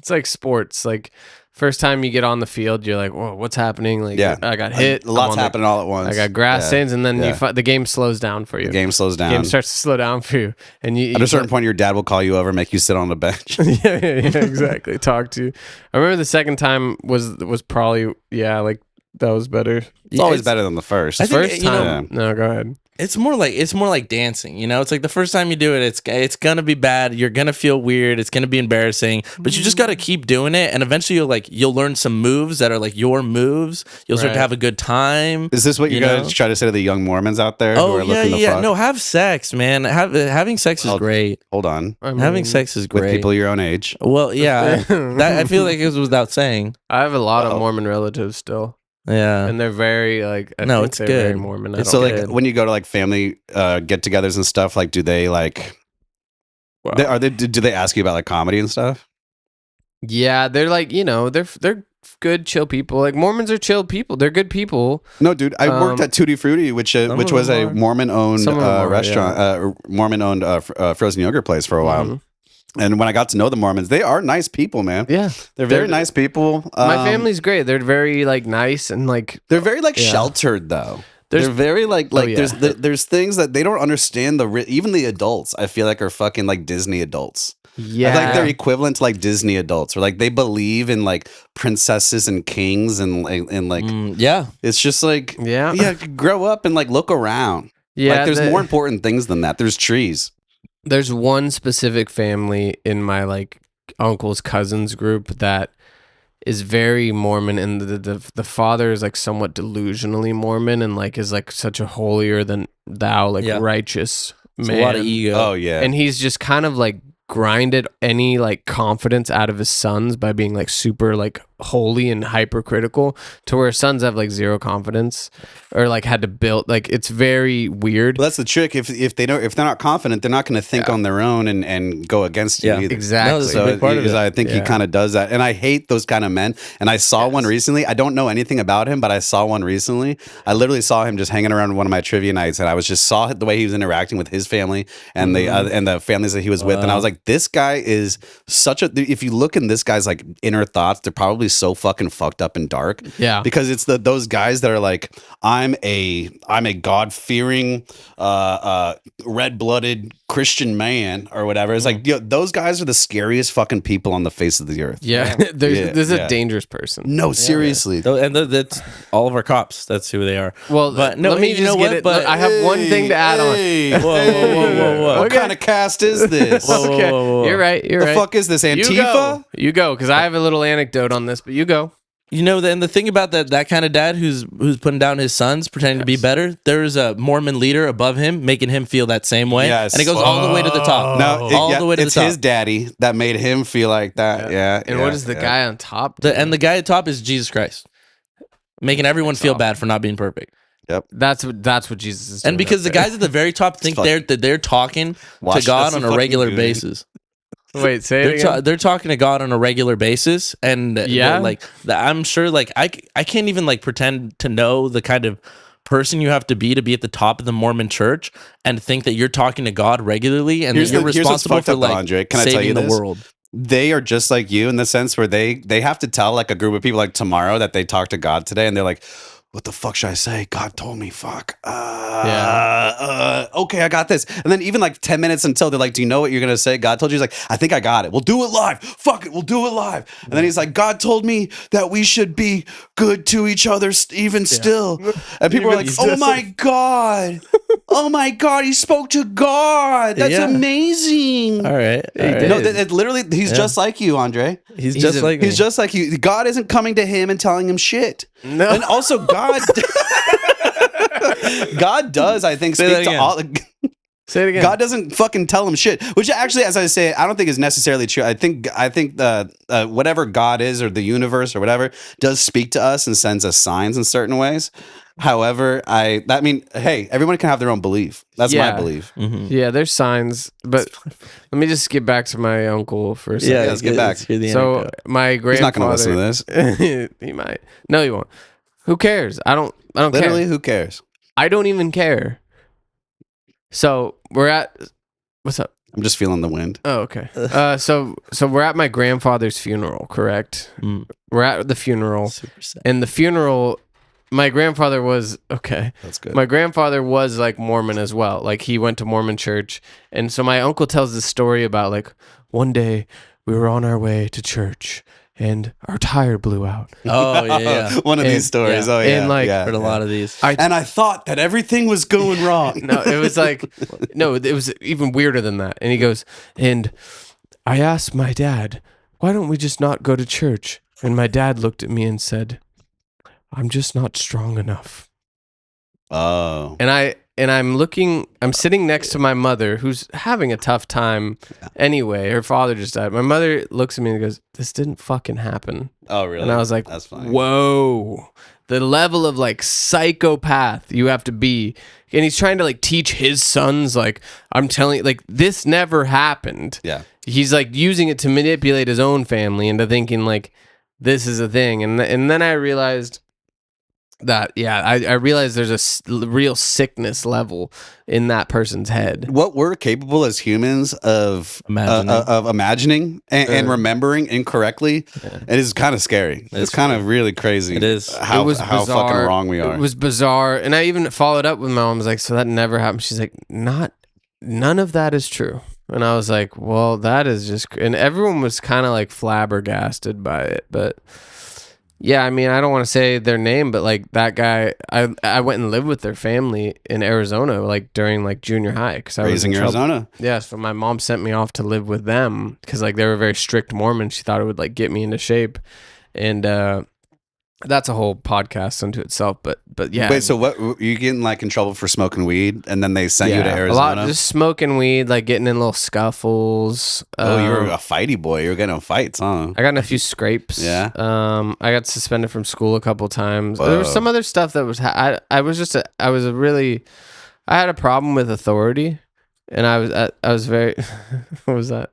like sports. Like first time you get on the field, you're like, "Whoa, what's happening?" Like, Yeah. I got hit. A lot's I'm on happening all at once. I got grass Yeah. stains, and then Yeah. the game slows down for you. The game slows The down. game starts to slow down for you, and you At a certain point, your dad will call you over, make you sit on the bench. yeah, exactly. Talk to you. I remember the second time was probably like that was better. It's always better than the first. I think, First you know, time, no, go ahead. It's more like dancing, you know. It's like the first time you do it, it's gonna be bad. You're gonna feel weird. It's gonna be embarrassing, but you just gotta keep doing it, and eventually you'll learn some moves that are like your moves. You'll start to Right. have a good time. Is this what you you're going know? to try to say to the young Mormons out there who Oh are yeah, looking to yeah. fuck? No, have sex, man. Having sex is I'll- great. Hold on. I Having mean, sex is With great. people your own age. Well, yeah. That I feel like it was without saying. I have a lot Oh. of Mormon relatives still, Yeah. and they're very like. No, think it's they're very good. Mormon. I And so, don't like, get- when you go to like family get-togethers and stuff, like, do they like? Wow. Do they ask you about like comedy and stuff? yeah, they're like they're good, chill people. Like Mormons are chill people. They're good people. No, dude. I worked at Tutti Frutti, which of was them a are. Mormon-owned Some of them are, restaurant, Mormon-owned frozen yogurt place for a while. Mhm. And when I got to know the Mormons, they are nice people, man. Yeah, They're very nice people. my family's great. They're very like nice and like They're very like Yeah. sheltered though. There's- They're very like yeah. there's things that they don't understand. Even the adults, I feel like, are fucking like Disney adults. yeah. I feel like they're equivalent to like Disney adults, or like they believe in like princesses and kings and like Yeah. it's just like Yeah. grow up and like look around. Yeah, like, there's more important things than that. There's trees. There's one specific family in my like uncle's cousins group that is very Mormon, and the father is like somewhat delusionally Mormon, and like is like such a holier than thou, like righteous It's man. a lot of ego. Oh yeah. And he's just kind of like grinded any like confidence out of his sons by being like super like holy and hypercritical, to where sons have like zero confidence, or like had to build, like it's very weird. Well, that's the trick. If they're not confident, they're not going to think on their own and go against you either. Exactly. No, that's a So big part of it. I think he kind of does that, and I hate those kind of men. And I saw one recently. I don't know anything about him, but I saw one recently. I literally saw him just hanging around one of my trivia nights, and I was just saw the way he was interacting with his family and the families that he was with, and I was like, this guy is such a. If you look in this guy's like inner thoughts, they're probably so fucking fucked up and dark. Yeah. Because it's those guys that are like, I'm a God-fearing, red-blooded Christian man or whatever. It's like, those guys are the scariest fucking people on the face of the earth. Yeah. This is a dangerous person. No, seriously. And that's all of our cops. That's who they are. Well, but no, let me you just know get what? it. But I have one thing to add on. Hey, whoa. What kind of cast is this? Whoa, Okay. whoa. You're right. The fuck is this, Antifa? You go, because I have a little anecdote on this, but you go. You know, and the thing about that kind of dad who's putting down his sons, pretending to be better, there is a Mormon leader above him, making him feel that same way. Yes. And it goes all the way to the top. No, all the way to the it's top. his daddy that made him feel like that. Yeah. And what is the guy on top? And the guy at top is Jesus Christ, making everyone feel bad for not being perfect. That's what Jesus is doing. And because the up there. guys at the very top think they're talking Watch, to God that's on so a fucking regular good. basis. Wait, say it again. They're talking to God on a regular basis, and I'm sure like I can't even like pretend to know the kind of person you have to be at the top of the Mormon church and think that you're talking to God regularly and that you're here's what's responsible fucked for up, like Andre. Can I tell saving you the this? world. They are just like you in the sense where they have to tell like a group of people like tomorrow that they talked to God today, and they're like, what the fuck should I say? God told me, fuck. Okay, I got this. And then even like 10 minutes until they're like, do you know what you're going to say? God told you. He's like, I think I got it. We'll do it live. Fuck it. We'll do it live. And then he's like, God told me that we should be good to each other even still. And people are like, oh my God. Oh my God. He spoke to God. That's amazing. All right. No, literally, he's just like you, Andre. He's just like He's just like you. God isn't coming to him and telling him shit. No. And also, God does, I think, Say that speak to again. all. Say it again. God doesn't fucking tell him shit. Which actually, as I say, I don't think is necessarily true. I think whatever God is, or the universe or whatever, does speak to us and sends us signs in certain ways. However, hey, everyone can have their own belief. That's my belief. Mm-hmm. Yeah, there's signs, but let me just get back to my uncle for a second. Yeah, let's get back. So my grandfather. He's not going to listen to this. He might. No, he won't. Who cares? I don't Literally, care. who cares? I don't even care. So we're at. What's up? I'm just feeling the wind. Oh, okay. So we're at my grandfather's funeral, correct? Mm. We're at the funeral, Super sad. and the funeral. My grandfather was okay. That's good. My grandfather was like Mormon as well. Like he went to Mormon church. And so my uncle tells this story about like one day we were on our way to church and our tire blew out. Oh yeah. One of And- these stories. yeah. Oh yeah. And, like, yeah, Heard a yeah. lot of these. And I thought that everything was going wrong. No, it was like, no, it was even weirder than that. And he goes, and I asked my dad, why don't we just not go to church? And my dad looked at me and said, I'm just not strong enough. Oh. And I'm sitting next to my mother who's having a tough time anyway. Her father just died. My mother looks at me and goes, this didn't fucking happen. Oh, really? And I was like, that's funny. whoa, the level of like psychopath you have to be. And he's trying to like teach his sons, like, I'm telling you, like, this never happened. Yeah. He's like using it to manipulate his own family into thinking like this is a thing. And then I realized that, I realized there's a real sickness level in that person's head. What we're capable as humans of imagining and remembering incorrectly, it is kind of scary. It's kind of really crazy. It is. How, It was how bizarre. fucking wrong we are. It was bizarre. And I even followed up with my mom. I was like, so that never happened. She's like, none of that is true. And I was like, well, that is just, and everyone was kind of like flabbergasted by it. But Yeah, I mean, I don't want to say their name, but like that guy, I went and lived with their family in Arizona, like during like junior high, because I was Raising in trouble. Arizona. Yeah, so my mom sent me off to live with them because like they were very strict Mormons. She thought it would like get me into shape, and that's a whole podcast unto itself. But yeah. Wait, so what? You getting like in trouble for smoking weed, and then they sent you to Arizona? A lot, just smoking weed, like getting in little scuffles. Oh, you were a fighty boy. You were getting in fights, huh? I got in a few scrapes. Yeah. I got suspended from school a couple times. Whoa. There was some other stuff that was. I had a problem with authority, and I was very. What was that?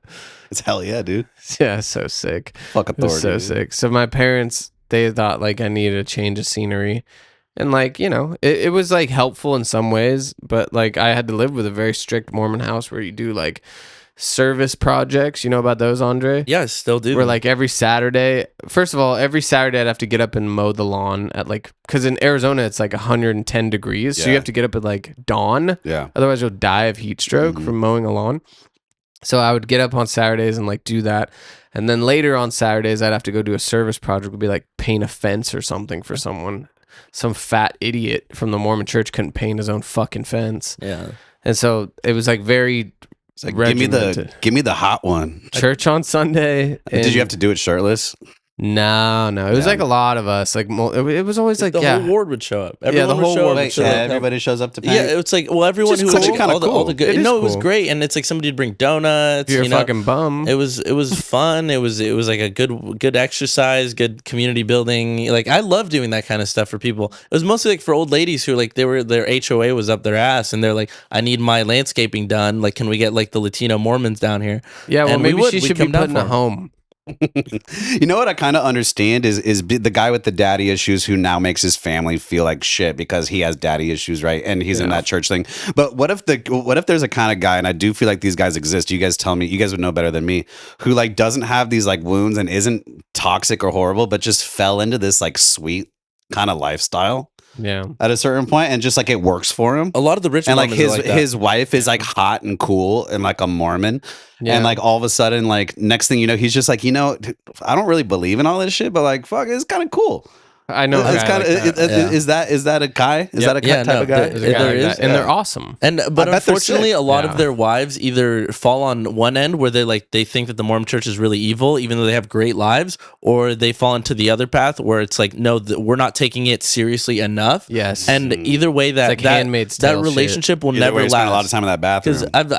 It's hell yeah, dude. Yeah, so sick. Fuck It was authority. so dude. sick. So my parents, they thought like I needed a change of scenery. And like, you know, it was like helpful in some ways, but like I had to live with a very strict Mormon house where you do like service projects. You know about those, Andre? Yeah, I still do. Where like every Saturday, first of all, every Saturday I'd have to get up and mow the lawn at like, because in Arizona it's like 110 degrees. So you Yeah. have to get up at like dawn. Yeah. Otherwise you'll die of heat stroke from mowing a lawn. So I would get up on Saturdays and like do that. And then later on Saturdays, I'd have to go do a service project. It would be like paint a fence or something for someone. Some fat idiot from the Mormon church couldn't paint his own fucking fence. Yeah. And so it was like very It's like regimented. give me the hot one. Church on Sunday. Did you have to do it shirtless? No. It was Yeah. like a lot of us. Like it was always like the yeah. whole ward would show up. the Everyone would whole show ward up. would and show show up. up. Everybody shows up to paint. Yeah, it's like, well, everyone Which who is was cool. Kinda all the cool. good. It is No, it was cool. great, and it's like somebody'd bring donuts. If you're you a know, fucking bum. it was fun. It was like a good exercise, good community building. Like I love doing that kind of stuff for people. It was mostly like for old ladies who like their HOA was up their ass, and they're like, I need my landscaping done. Like, can we get like the Latino Mormons down here? Yeah, well, And maybe we'd she should be come down put in a for 'em. home. You know what I kind of understand is the guy with the daddy issues who now makes his family feel like shit because he has daddy issues, right? And he's in that church thing. But what if there's a kind of guy, and I do feel like these guys exist. You guys tell me, you guys would know better than me, who like doesn't have these like wounds and isn't toxic or horrible, but just fell into this like sweet kind of lifestyle Yeah. at a certain point, and just like it works for him. A lot of the rich And like Mormons are like that. his wife is like hot and cool and like a Mormon. Yeah. And like all of a sudden, like next thing you know, he's just like, I don't really believe in all this shit, but like, fuck, it's kind of cool. I know. It's kind of is that a guy? Is that a Yeah, type no, of guy? There's a guy there like is, that. And they're awesome. But bet they're unfortunately, sick. a lot Yeah. of their wives either fall on one end where they think that the Mormon church is really evil, even though they have great lives, or they fall into the other path where it's like, no, we're not taking it seriously enough. Yes. And either way, like Handmaid's that Tale shit. relationship will Either never way, spend a lot of last. time in that bathroom. Because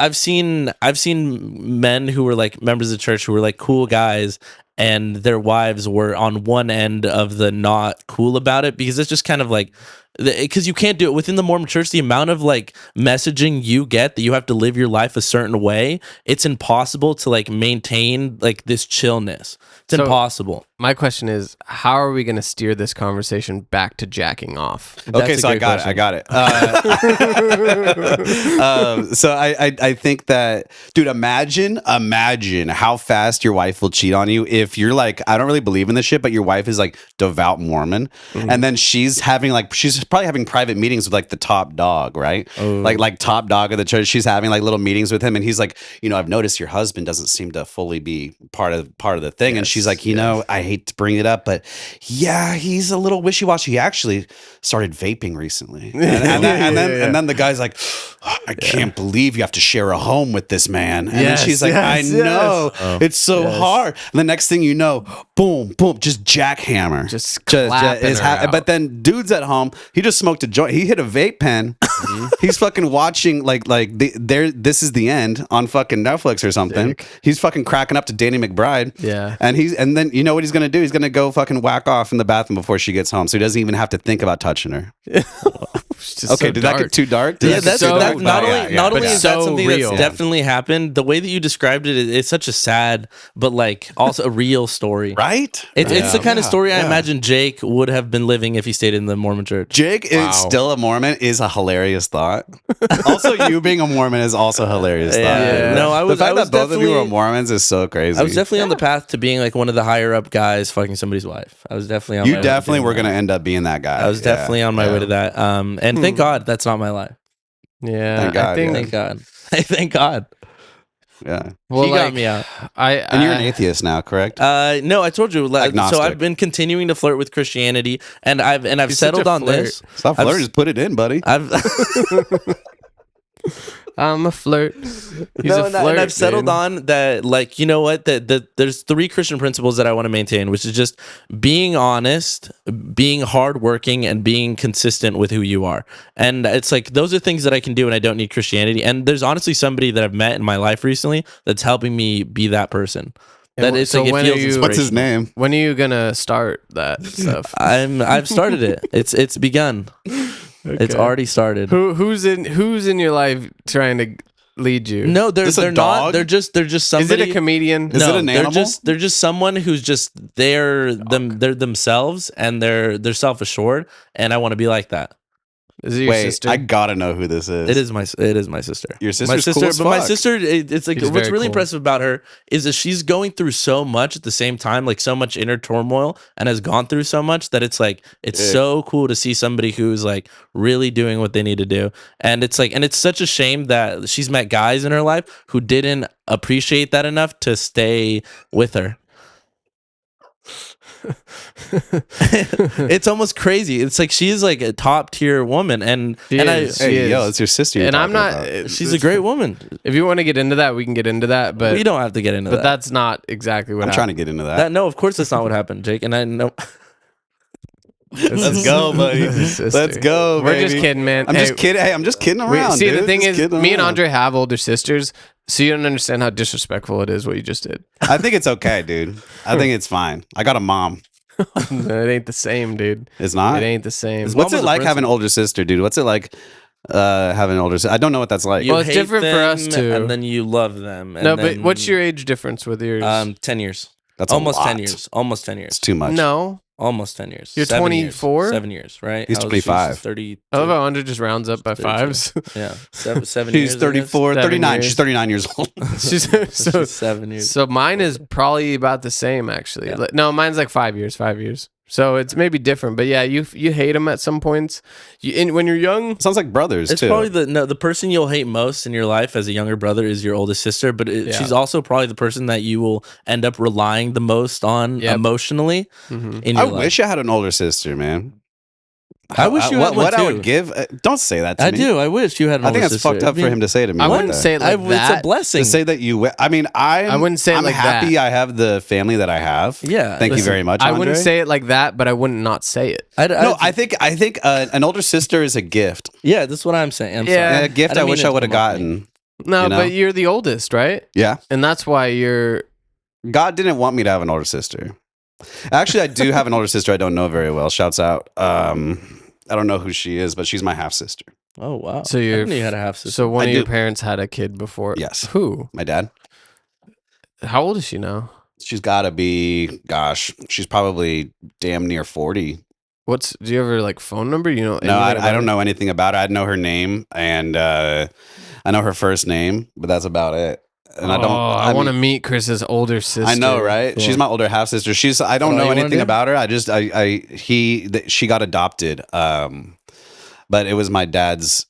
I've seen men who were like members of the church who were like cool guys, and their wives were on one end of the not cool about it, because it's just kind of like, because you can't do it within the Mormon church. The amount of like messaging you get that you have to live your life a certain way, it's impossible to like maintain like this chillness. It's So- impossible. My question is, how are we going to steer this conversation back to jacking off? Okay, That's a so I great got question. it. So I think that, dude, imagine how fast your wife will cheat on you if you're like, I don't really believe in this shit, but your wife is like devout Mormon, and then she's probably having private meetings with like the top dog, right? Like top dog of the church. She's having like little meetings with him, and he's like, I've noticed your husband doesn't seem to fully be part of the thing, and she's like, I hate to bring it up, but yeah, he's a little wishy-washy. He actually started vaping recently. And then the guy's like, I can't believe you have to share a home with this man. And then she's like, I know. It's so hard. And the next thing you know, boom, just jackhammer. Just clapping her out. But then dude's at home. He just smoked a joint. He hit a vape pen. He's fucking watching this is the end on fucking Netflix or something. Sick. He's fucking cracking up to Danny McBride. Yeah. And then you know what he's gonna do? He's gonna go fucking whack off in the bathroom before she gets home, so he doesn't even have to think about touching her. It's just Okay, so did that dark. get too dark? Yeah, That's that's so that, not dark. only not But only is so that something real. that's definitely happened. The way that you described it, it's such a sad, but like also a real story. Right? It's the kind of story I yeah. imagine Jake would have been living if he stayed in the Mormon church. Jake is still a Mormon is a hilarious thought. Also, you being a Mormon is also a hilarious thought. Yeah. No, the fact that both of you are definitely- Mormons is so crazy. I was definitely on the path to being like one of the higher up guys fucking somebody's wife. I was definitely on my You way to definitely doing were that. gonna end up being that guy. I was definitely on my way to that. And thank God that's not my life. Yeah, Thank God, I think yeah. Thank God. Thank God. Yeah. Well, he like, got me out. And you're an atheist now, correct? No, I told you. So Agnostic. I've been continuing to flirt with Christianity, and I've He's such settled a on flirt. this. Stop flirting. Just put it in, buddy. I've I'm a flirt. He's no, a flirt, and I've settled dude. on that. Like, you know what? That there's 3 Christian principles that I want to maintain, which is just being honest, being hardworking, and being consistent with who you are. And it's like those are things that I can do, and I don't need Christianity. And there's honestly somebody that I've met in my life recently that's helping me be that person. And That it's so like it when feels are you- What's his inspirational. name? When are you gonna start that stuff? I've started it. It's begun. It's Okay. already started. Who's in your life trying to lead you? No, they're This a they're not. dog? They're just Is somebody. it a comedian? Is it an they're animal? they're just someone who's just they're themselves, and they're self assured, and I want to be like that. Is it your Wait, sister? I gotta know who this is. It is my sister. Your My sister's sister, cool as but my fuck. sister, it's like She's what's very really cool. impressive about her is that she's going through so much at the same time, like so much inner turmoil, and has gone through so much that it's like it's Yeah. so cool to see somebody who's like really doing what they need to do. And it's like, and it's such a shame that she's met guys in her life who didn't appreciate that enough to stay with her. It's almost crazy. It's like she's like a top tier woman, and She and is. I She Hey, is. yo, it's your sister. You're and I'm talking not. about. she's a great woman. If you want to get into that, we can get into that. But We don't have to get into But that. that's not exactly what I'm trying to get into that. No, of course that's not what happened, Jake. And I know. Let's go, buddy. Let's go. We're just baby. kidding, man. I'm Hey, just kidding. Hey, I'm just kidding we- around. see, dude. the thing Just is, kidding me and around. Andre have older sisters, so you don't understand how disrespectful it is what you just did. I think it's okay, dude. I think it's fine. I got a mom. It ain't the same, dude. It's not. It ain't the same. His What's mom it was a like having an principal. older sister, dude? What's it like having an older sister? I don't know what that's like. You Well, it's hate different for us, them, too. and then you love them. And No, then, but what's your age difference with yours? 10 years. That's a Almost 10 lot. years. Almost 10 It's years. too much. no. Almost 10 years. You're 7 years. 24? 7 years, right? He's She's 25. 30. I love how Andre just rounds up by 32. fives. Yeah. 7 years. She's 34, 7 39. years. She's 39 years old. She's, so, She's 7 years. so mine is probably about the same, actually. Yeah. Like- No, mine's like 5 years. 5 years. So it's maybe different, but yeah, you hate them at some points. When you're young, Sounds like brothers, It's too. probably the person you'll hate most in your life as a younger brother is your oldest sister, but Yeah. she's also probably the person that you will end up relying the most on Yep. emotionally Mhm. in I your life. wish I had an older sister, man. I wish you had one what I too. would give. Don't say that to I me. do. I wish you had an I think older that's sister. fucked up for him to say to me. I like wouldn't that. say it like It's that. a blessing. to say that you. I mean, I wouldn't say it I'm like happy that. I have the family that I have. Yeah, Thank you listen, very much. I wouldn't Andre. say it like that, but I wouldn't not say it. No, I think an older sister is a gift. yeah, that's what I'm saying. I'm Yeah. sorry. A gift I, don't mean wish it I to would have come off me. gotten. No, You know? but you're the oldest, right? Yeah. And that's why you're. God didn't want me to have an older sister. Actually, I do have an older sister I don't know very well. Shouts out. I don't know who she is, but she's my half sister. Oh wow. So I you're. didn't know you had a half sister. So one I of your do. parents had a kid before. Yes. Who? My dad. How old is she now? She's got to be, gosh, she's probably damn near 40. Do you have her like phone number? You know? No, anything I about don't her? know anything about her. I know her name and I know her first name, but that's about it. And I don't. I want to mean, meet Chris's older sister. I know, right? Cool. She's my older half sister. I don't What know you wanna anything do? about her. She got adopted. But it was my dad's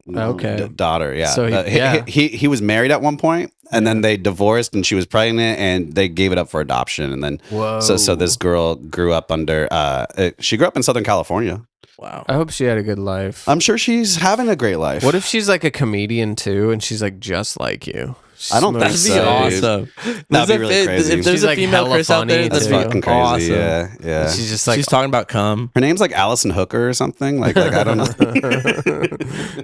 Okay. daughter. Yeah. So So he was married at one point, and then they divorced, and she was pregnant, and they gave it up for adoption, and then Whoa. so this girl grew up under. She grew up in Southern California. Wow. I hope she had a good life. I'm sure she's having a great life. What if she's like a comedian too, and she's like just like you? I don't think That'd be so, awesome. That'd be If- really if- crazy. If there's She's, a like, female hella Chris out there, funny, that'd That's too. be fucking crazy. awesome. Yeah, yeah. She's just like She's talking about cum. Her name's like Allison Hooker or something. Like I don't know.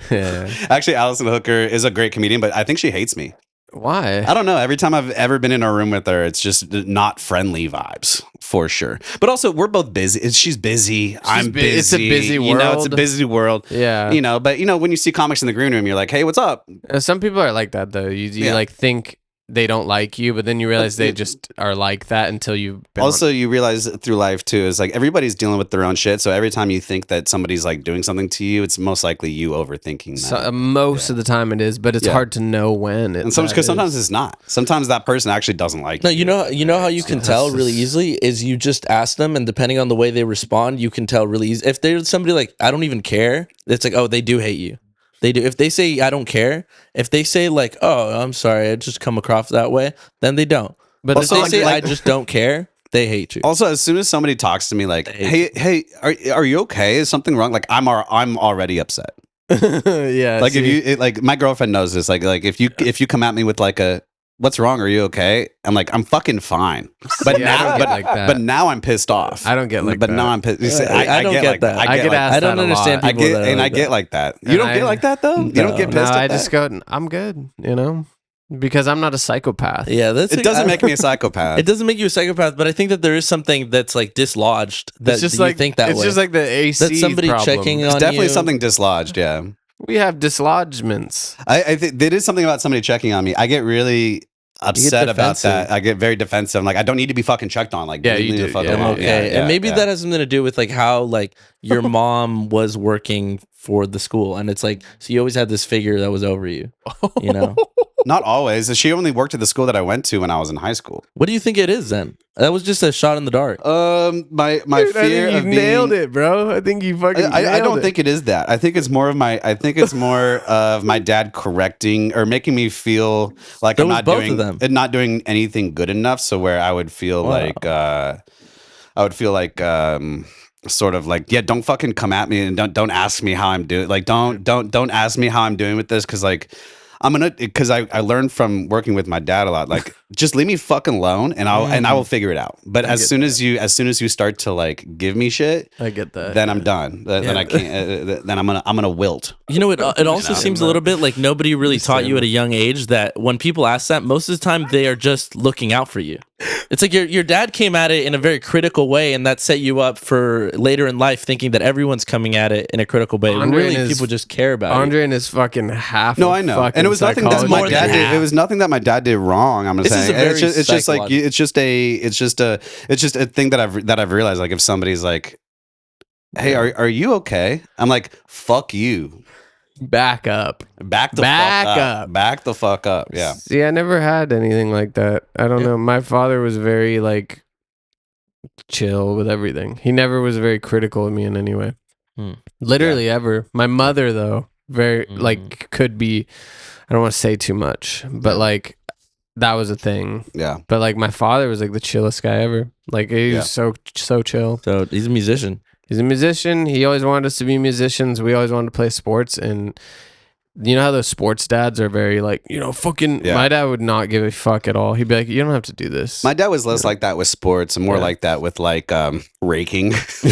yeah. Actually, Allison Hooker is a great comedian, but I think she hates me. Why? I don't know. Every time I've ever been in a room with her, it's just not friendly vibes for sure. But also, we're both busy. She's busy. I'm busy. It's a busy You know, it's a world. busy world. Yeah. You know, but when you see comics in the green room, you're like, hey, what's up? Some people are like that though. You Yeah. like think they don't like you, but then you realize they just are like that until you. Also, you realize through life too is like everybody's dealing with their own shit. So every time you think that somebody's like doing something to you, it's most likely you overthinking that. most of the time it is, but it's Yeah. hard to know when. and sometimes it's not. Sometimes that person actually doesn't like No, you. you know how you can tell really easily is you just ask them, and depending on the way they respond, you can tell really easy. If there's somebody like I don't even care, it's like, oh, they do hate you. They do. If they say I don't care, if they say like, oh, I'm sorry, I just come across that way, then they don't. But Also, if they like- say like- I just don't care, they hate you. Also, as soon as somebody talks to me like, hey, are you okay? Is something wrong? Like I'm already upset. Yeah. Like if see, you like my girlfriend knows this. Like if you come at me with like a what's wrong? Are you okay? I'm like I'm fucking fine. But See, I now don't get like that. but now I'm pissed off. I don't get like but that. now I'm pissed. You see, I don't get like that. I get like asked I don't that a understand lot. I people get that are and I like get that. like that. You And don't get like that though. You don't get No, pissed. No, at I that? just go, I'm good, you know, because I'm not a psychopath. Yeah, that's It doesn't make me a psychopath. It doesn't make you a psychopath, but I think that there is something that's like dislodged that It's just you like think that it's way. just like the AC. That's somebody checking It's on definitely you. something dislodged. Yeah, We have dislodgements. I think there is something about somebody checking on me. I get really upset about defensive. that. I get very defensive. I'm like, I don't need to be fucking checked on. Like, Yeah, leave you me the do. fuck Yeah, alone. Okay, Yeah, and maybe yeah. that has something to do with like how like your mom was working for the school, and it's like so you always had this figure that was over you. You know, Not always. She only worked at the school that I went to when I was in high school. what do you think it is then? That was just a shot in the dark. My Dude, fear I think of you being, nailed it, bro. I think you fucking. I don't nailed it. think it is that. I think it's more of my. I think it's more of my dad correcting or making me feel like There I'm was not both doing of them. not doing anything good enough. So where I would feel Wow. like sort of like, yeah, don't fucking come at me and don't ask me how I'm doing. Like don't ask me how I'm doing with this because like. Because I learned from working with my dad a lot. Like, just leave me fucking alone, and I will figure it out. But as soon as you start to like give me shit, I get that. then I'm done. Then I can't. Then I'm gonna wilt. You know, it also seems a little bit like nobody really taught you at a young age that when people ask that, most of the time they are just looking out for you. It's like your dad came at it in a very critical way, and that set you up for later in life thinking that everyone's coming at it in a critical way. Andre Really, and his- people just care about Andre and his fucking half. No, of I know, fucking and it was nothing that psychology. my more dad than did. half. It was nothing that my dad did wrong. I'm This is saying a very it's just like psychological- it's just a thing that I've realized. Like if somebody's like, "Hey, are you okay?" I'm like, "Fuck you." Back up. Back the Back fuck up. up. Back the fuck up. Yeah. See, I never had anything like that. I don't know. My father was very like chill with everything. He never was very critical of me in any way. Hmm. Literally ever. My mother though, very Mm. like could be I don't want to say too much, but like that was a thing. Yeah. But like my father was like the chillest guy ever. Like he was so chill. So he's a musician. He's a musician. He always wanted us to be musicians. We always wanted to play sports. And you know how those sports dads are very like, fucking. Yeah. My dad would not give a fuck at all. He'd be like, you don't have to do this. My dad was less like that with sports and more Yeah. like that with like raking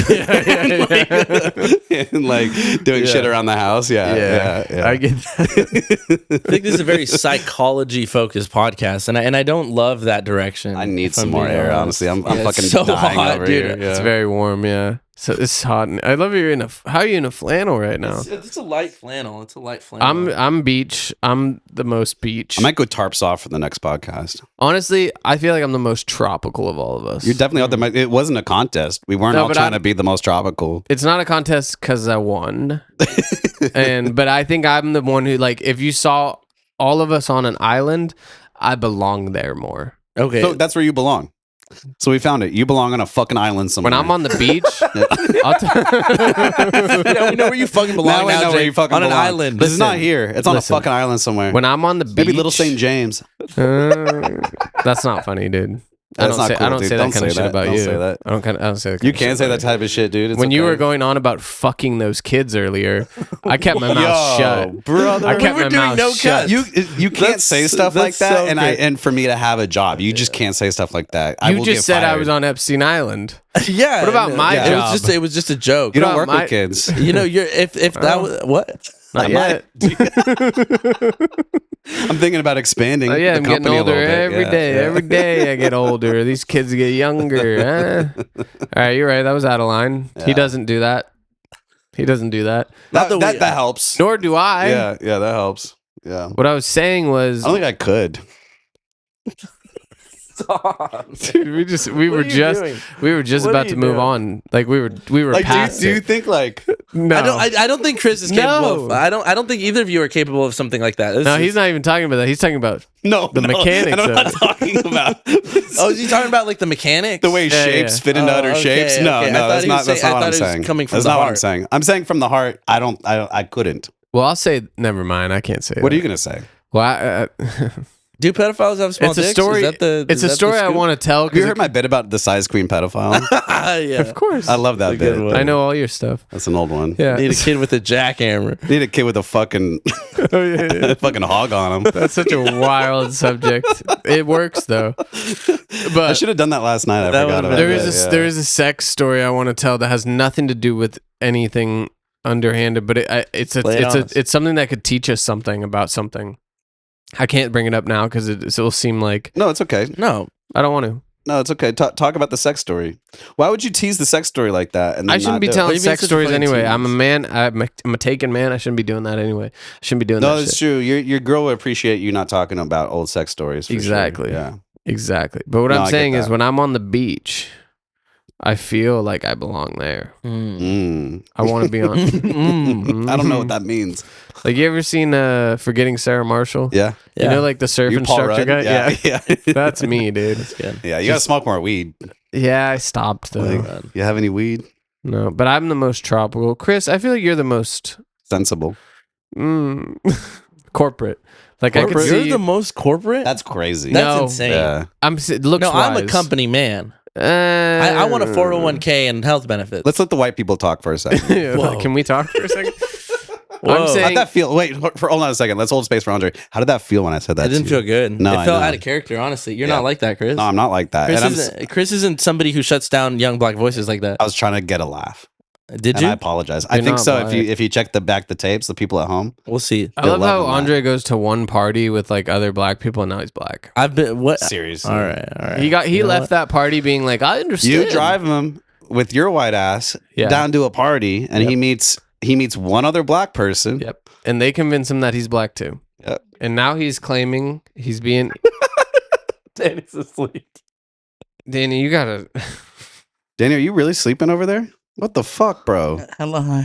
yeah. and like doing shit around the house. Yeah. I get that. I think this is a very psychology focused podcast, and I don't love that direction. I need if some I'm more being air, honest. honestly. I'm Yeah, it's fucking so dying hot, over dude. here. It's Yeah. very warm, yeah. So it's hot. I love you're in a. How are you in a flannel right now? It's a light flannel. It's a light flannel. I'm beach. I'm the most beach. I might go tarps off for the next podcast. Honestly, I feel like I'm the most tropical of all of us. You're definitely out there. It wasn't a contest. We weren't No, all but trying I'm- to be the most tropical. It's not a contest because I won, but I think I'm the one who like. If you saw all of us on an island, I belong there more. okay. So that's where you belong. So we found it. You belong on a fucking island somewhere. When I'm on the beach, I'll yeah, we know where you fucking belong now now, I know where Jake. you fucking on an belong. island. This is not Listen, here. It's on listen. a fucking island somewhere. when I'm on the beach, Maybe Little St. James. That's not funny, dude. That's not cool, I don't dude. say that Don't kind of say shit that. about Don't you. say that. I don't say that. You kind of can't shit say about that type of shit, dude. It's when you okay. were going on about fucking those kids earlier, I kept my mouth Yo, shut. brother. I kept We my were doing mouth no shut. cuts. You can't That's- say stuff like that's that, so good. and for me to have a job, you just can't say stuff like that. I You will just get said I fired. was on Epstein Island. yeah. What about no, my yeah. job? It was just a joke. You don't Bro, work my- with kids. You know, you're if that Oh. was what. Not I yet. I'm thinking about expanding. Oh yeah, the I'm getting company a older little bit. every Yeah, day. yeah. Every day I get older. These kids get younger. Huh? All right, you're right. That was out of line. He Yeah. doesn't do that. He doesn't do that. Not that we- That helps. Nor do I. Yeah, that helps. Yeah. What I was saying was, I don't think I could. dude, we were What are you just doing? about What are to you move doing? on. Like we were Like, past do you it. think like No, I don't think Chris is capable. No. Of, I don't think either of you are capable of something like that. This no, is- he's not even talking about that. He's talking about no The mechanics I'm of not it. talking about Oh, is he talking about like the mechanics? the way Yeah, shapes yeah. fit into Oh, other okay, shapes. No, okay. I no, thought that's he not. was That's saying- not I what I'm thought he was saying. coming from That's the not what I'm heart. saying. I'm saying from the heart. I couldn't. Well, I'll say. Never mind. I can't say. What are that. you gonna say? Well, Do pedophiles have small it's a dicks? story. Is that the, it's a story I want to tell. Have you 'cause heard my bit about the size queen pedophile? yeah. Of course. I love that That's a good bit. one. I know all your stuff. That's an old one. Yeah. Need a kid with a jackhammer. Need a kid with a fucking Oh, yeah. fucking hog on him. That's such a wild subject. It works though. I But should have done that last night. I That forgot would've about there it. is Yeah. there is a sex story I want to tell that has nothing to do with anything underhanded, but Lay it on us. it's something that could teach us something about something. I can't bring it up now because it'll seem like No, it's okay. No. I don't want to. No, it's okay. Talk about the sex story. Why would you tease the sex story like that? And then I shouldn't not be do it? telling What do you mean sex such a stories funny anyway. tease? I'm a man. I'm a taken man. I shouldn't be doing that anyway. I shouldn't be doing No, that it's shit. true. Your girl would appreciate you not talking about old sex stories. For sure. Exactly. Yeah. Exactly. But what No, I I'm get saying is that. when I'm on the beach, I feel like I belong there. Mm. I want to be on. I don't know what that means. Like, you ever seen Forgetting Sarah Marshall? Yeah. You know, like the surf You Paul instructor Rudd? guy? Yeah. Yeah. Yeah. That's me, dude. That's good. Yeah. You gotta smoke more weed. Yeah, I stopped though. Like, you have any weed? No, but I'm the most tropical. Chris, I feel like you're the most Sensible. corporate. Like, I could Corporate? see You're the most corporate? That's crazy. That's No. insane. Yeah. looks No, I'm a wise. company man. Uh, I want a 401k and health benefits. Let's let the white people talk for a second. Yeah, Whoa. can we talk for a second? Whoa. I'm saying How'd that feel? Wait, hold on a second. Let's hold space for Andre. How did that feel when I said that? I didn't to you? feel good. No, it I felt know. out of character, honestly. You're Yeah. not like that, Chris. No, I'm not like that. Chris isn't somebody who shuts down young black voices like that. I was trying to get a laugh. Did And you? I apologize. I You're think not so. black. If you check the tapes, the people at home. We'll see. I love You're how loving that. Andre goes to one party with like other black people and now he's black. I've been what? Seriously. All right. He You know left what? that party being like, I understand. You drive him with your white ass Yeah. down to a party, and he meets one other black person. Yep. And they convince him that he's black too. Yep. And now he's claiming he's being Danny's asleep. Danny, you gotta Danny, are you really sleeping over there? What the fuck, bro? Hello.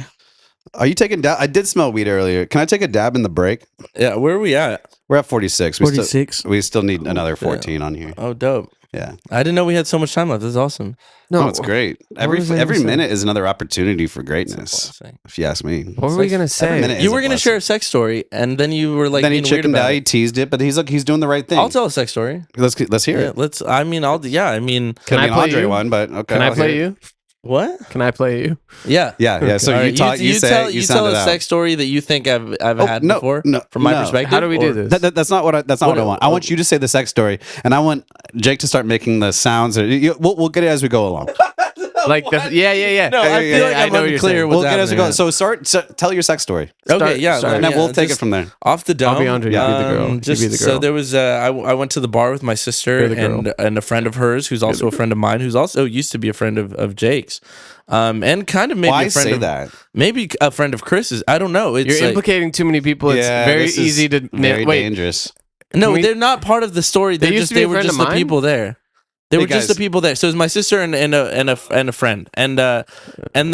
Are you taking dab? I did smell weed earlier. Can I take a dab in the break? Yeah, where are we at? We're at 46. 46. We still need another 14 on here. Oh, dope. Yeah. I didn't know we had so much time left. That's awesome. No, it's great. Every was I gonna say? minute is another opportunity for That's greatness, a blessing. if you ask me. What were we gonna say? minute- You is were a going to share a sex story, and then you were like, Then he being weird chickened about out. it. He teased it, but he's doing the right thing. I'll tell a sex story. Let's hear Yeah, it. let's. I mean, I mean, Could Can be I an play Andre you? one, but okay. Can I I'll play hear it. you? what? Can I play you? Yeah. Yeah. So All you right, talk. You say tell, it, you tell sound a it out. sex story that you think I've had no, before no, from my no. perspective. How do we do or- this? That's not what I What- want. I want you to say the sex story, and I want Jake to start making the sounds. We'll get it as we go along. Like yeah. No, I feel like I I'm know what you're unclear saying. what's We'll get it as we happening. go. So tell your sex story, Okay, yeah, start. and then we'll take it just from there. off the dome. I'll be Andre, you be the girl. You Just, be the So girl. there was I went to the bar with my sister You're the girl. and a friend of hers who's also a friend of mine who's also used to be a friend of Jake's, and kind of maybe Why a friend say of that? maybe a friend of Chris's. I don't know. It's You're like, implicating too many people. It's very this is easy to very wait. dangerous. no, Can we- they're not part of the story. They're They used just to be they a were friend just of the mine? people there. They Hey, were just the guys. people there. So it was my sister and a friend, and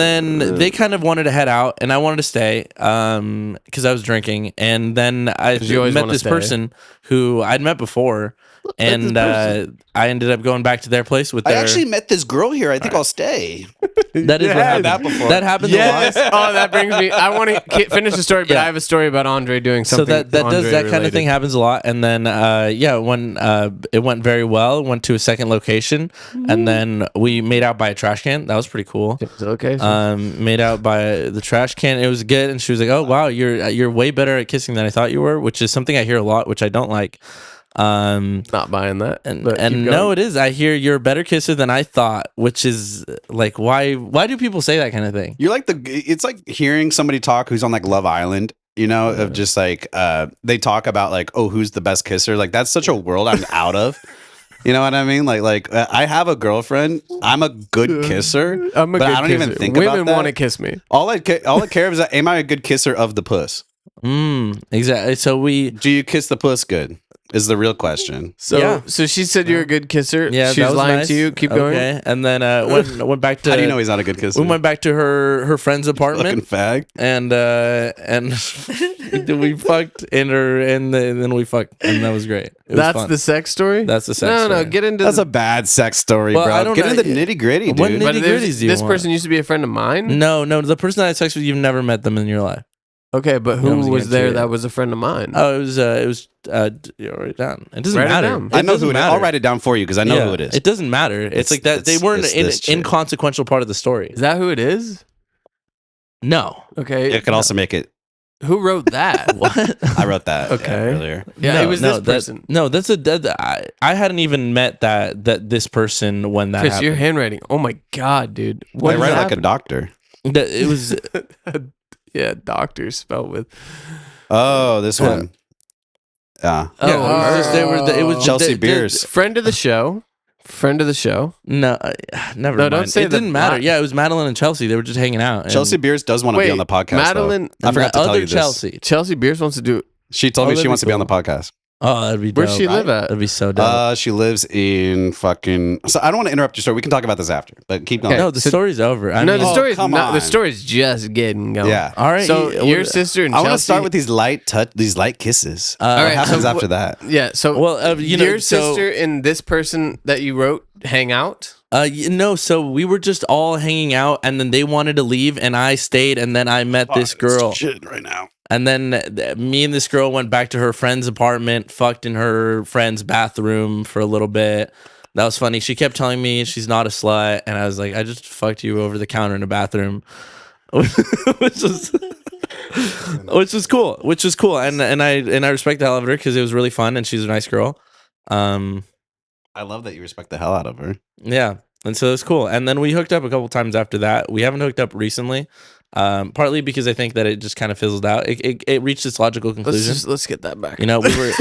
then they kind of wanted to head out, and I wanted to stay because I was drinking, and then I 'Cause you always met wanna this stay. person who I'd met before, and I ended up going back to their place with I their. actually met this girl here. I think I'll stay. that is what Yeah, happened. that before. That happens Yes. a lot. Oh, that brings me. I want to finish the story, but Yeah. I have a story about Andre doing So something. that does Andre that kind of related. thing happens a lot, and then when it went very well, went to a second location, and then we made out by a trash can. That was pretty cool. Is it okay? Made out by the trash can. It was good, and she was like, "Oh wow, you're way better at kissing than I thought you were," which is something I hear a lot, which I don't like. Not buying that. And but keep no, going. it is. I hear you're a better kisser than I thought, which is like why do people say that kind of thing? You're like it's like hearing somebody talk who's on like Love Island, you know, of just like they talk about like, oh, who's the best kisser? Like that's such a world I'm out of. You know what I mean? Like I have a girlfriend. I'm a good kisser. I'm a but good I don't even kisser. think Women about that. want to kiss me. All I care is that am I a good kisser of the puss? Exactly. So we Do you kiss the puss good? Is the real question. So, Yeah. so she said you're a good kisser. yeah, she's that was lying nice. to you. Keep going. Okay, and then went back to. How do you know he's not a good kisser? we went back to her friend's apartment. Fucking fag. and we fucked in her and then we fucked and that was great. It was That's fun. the sex story. That's the sex No, story. get into That's the, a bad sex story, Well, bro. I don't Get know. into the nitty gritty, dude. What But nitty-gritties do you this want? person used to be a friend of mine. No, the person I had sex with, you've never met them in your life. Okay, but I was who was there guaranteed. that was a friend of mine? Oh, it was. You write it down. It doesn't Write it matter. down. It I know doesn't who it is. matter. I'll write it down for you because I know Yeah, who it is. It doesn't matter. It's like that. They weren't it's an this chick. inconsequential part of the story. Is that who it is? No. Okay. It could also make it. Who wrote that? What? I wrote that Okay. earlier. Yeah, No, it was no, this person. No, that's I hadn't even met that this person when that Chris, happened. your handwriting. Oh my god, dude. I What is write like a happening? doctor. It was Yeah, doctor spelled with. Oh, this Yeah. one. Yeah. Yeah, it was just- they were- it was Chelsea they- Beers. Friend of the show. Friend of the show. No, never No, mind. don't say it the didn't matter. black- Yeah, it was Madeline and Chelsea. They were just hanging out. and- Chelsea Beers does want to be Wait, on the podcast. Madeline- though. I forgot to tell other you this. Chelsea. Chelsea Beers wants to do. She told me Oh, she that'd wants be to be on the cool. podcast. Oh, that'd be dope. Where's she live at? That'd be so dope. She lives in fucking. So I don't want to interrupt your story. We can talk about this after, but keep going. Okay. no, the so- story's over. I No, mean, the Oh, story's come not. The on. story's just getting going. Yeah. all right. So you- your what- sister and I Chelsea. want to start with these light kisses. Uh, All What right, happens so after that? Yeah. So Well, you know, your so- sister and this person that you wrote hang out. No, so we were just all hanging out, and then they wanted to leave, and I stayed, and then I met this girl, Shit right now. and then me and this girl went back to her friend's apartment, fucked in her friend's bathroom for a little bit. That was funny. She kept telling me she's not a slut, and I was like, I just fucked you over the counter in a bathroom, which was cool. Which was cool, and I respect the hell out of her because it was really fun, and she's a nice girl. I love that you respect the hell out of her. Yeah. And so it's cool. And then we hooked up a couple times after that. We haven't hooked up recently, partly because I think that it just kind of fizzled out. It reached its logical conclusion. Let's get that back. You know, we were.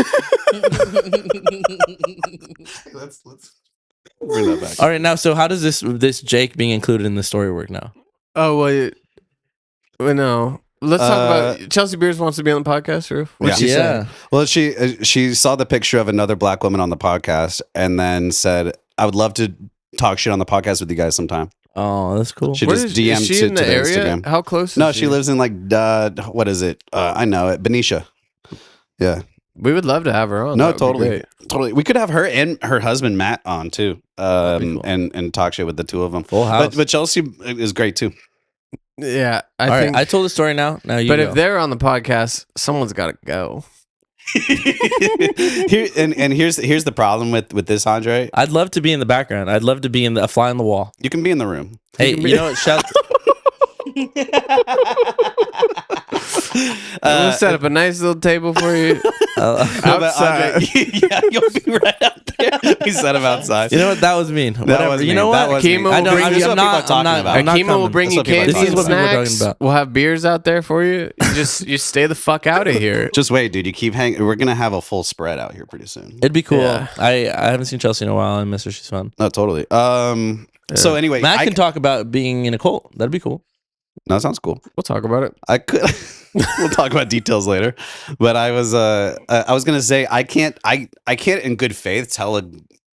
Let's bring that back. All right, now, so how does this Jake being included in the story work now? Oh well, no. Let's talk about Chelsea Beers wants to be on the podcast. Or what'd she say? Well, she saw the picture of another black woman on the podcast and then said, "I would love to talk shit on the podcast with you guys sometime." Oh, that's cool. She Where just is DM'd she to in the their area? Instagram. How close? No, is she lives in like what is it? I know it, Benicia. Yeah, We would love to have her on. no, That would be totally, great. totally. We could have her and her husband Matt on too, be cool. and talk shit with the two of them. Full house. But Chelsea is great too. Yeah, I All right, think. I told the story now. Now you but go. if they're on the podcast, someone's got to go. Here's the problem with this, Andre. I'd love to be in the background. I'd love to be a fly on the wall. You can be in the room. Hey, you know what? Shout. We'll set up a nice little table for you. No, but Outside. Andre, yeah, you'll be right out there. We set him outside. You know what? That was mean. Whatever. was You mean. know That what? was mean. Akima will bring- This is what people are talking about. I'm not Akima will coming. bring That's you what people are candy talking and about. This is what people are snacks. talking about. We'll have beers out there for you. You stay the fuck out of here. Just wait, dude. You keep hanging. We're gonna have a full spread out here pretty soon. It'd be cool. Yeah. I haven't seen Chelsea in a while. I miss her. She's fun. No, totally. So anyway, Matt can talk about being in a cult. That'd be cool. No, that sounds cool. We'll talk about it. I could. We'll talk about details later. But I was gonna say I can't in good faith tell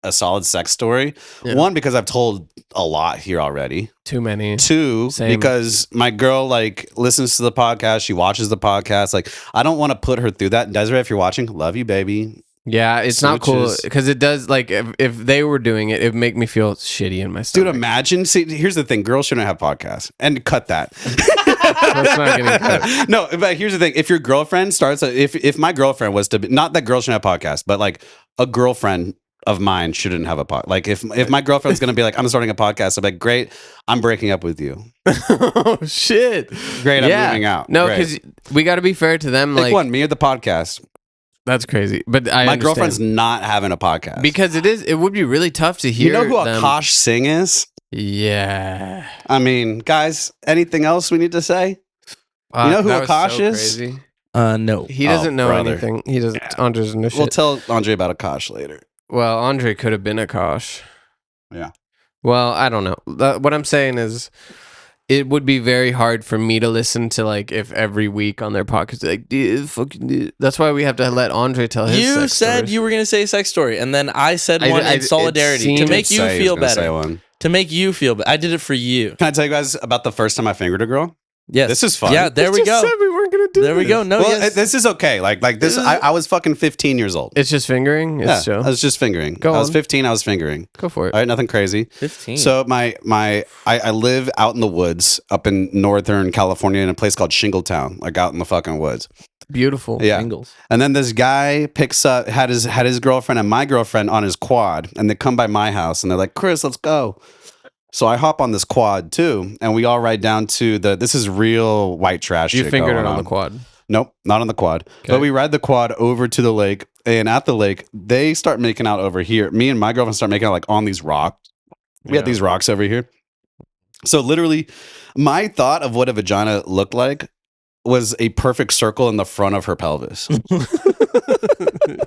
a solid sex story. Yeah. One, because I've told a lot here already. Too many. Two, Same. because my girl like listens to the podcast. She watches the podcast. Like I don't want to put her through that. And Desiree, if you're watching, love you, baby. Yeah, it's not cool Switches. because it does. Like if they were doing it, it'd make me feel shitty in my Dude, stomach. imagine. See, here's the thing: girls shouldn't have podcasts, and cut that. That's not getting cut. No, but here's the thing: if your girlfriend starts, if my girlfriend was to be, not that girls shouldn't have podcasts, but like a girlfriend of mine shouldn't have a pod. Like if my girlfriend's gonna be like, I'm starting a podcast, I'm like, great, I'm breaking up with you. Oh shit! Great, I'm moving out. No, Great. because we got to be fair to them. Pick Like one, me or the podcast. that's crazy. But I My understand. girlfriend's not having a podcast because it would be really tough to hear. You know who them. Akash Singh is? Yeah. I mean, guys, anything else we need to say? You know who that was Akash is? Crazy. No. He doesn't know brother. anything. He doesn't. Andre doesn't know We'll shit. tell Andre about Akash later. Well, Andre could have been Akash. Yeah. Well, I don't know. What I'm saying is, it would be very hard for me to listen to like if every week on their podcast, like, dude, fucking dude. That's why we have to let Andre tell his. You sex said stories. you were going to say a sex story, and then I said one I- in solidarity it to seemed- make you Say he was feel gonna say better. one. To make you feel better. I did it for you. Can I tell you guys about the first time I fingered a girl? Yes. This is fun. Yeah, there we Just go. said we weren't not gonna do. There we this. go. No, Well, yes. this is okay. Like this. I was fucking 15 years old. It's just fingering. It's Yeah, chill. I was just fingering. Go I was on. 15. I was fingering. Go for it. All right, nothing crazy. 15. So I live out in the woods up in northern California in a place called Shingletown, like out in the fucking woods. Beautiful. Yeah. Angles. And then this guy had his girlfriend and my girlfriend on his quad, and they come by my house and they're like, Chris, let's go. So I hop on this quad too, and we all ride down to this is real white trash. You shit fingered going it on the quad. Nope, not on the quad. But we ride the quad over to the lake, and at the lake, they start making out over here. Me and my girlfriend start making out like on these rocks. We had these rocks over here. So literally, my thought of what a vagina looked like was a perfect circle in the front of her pelvis.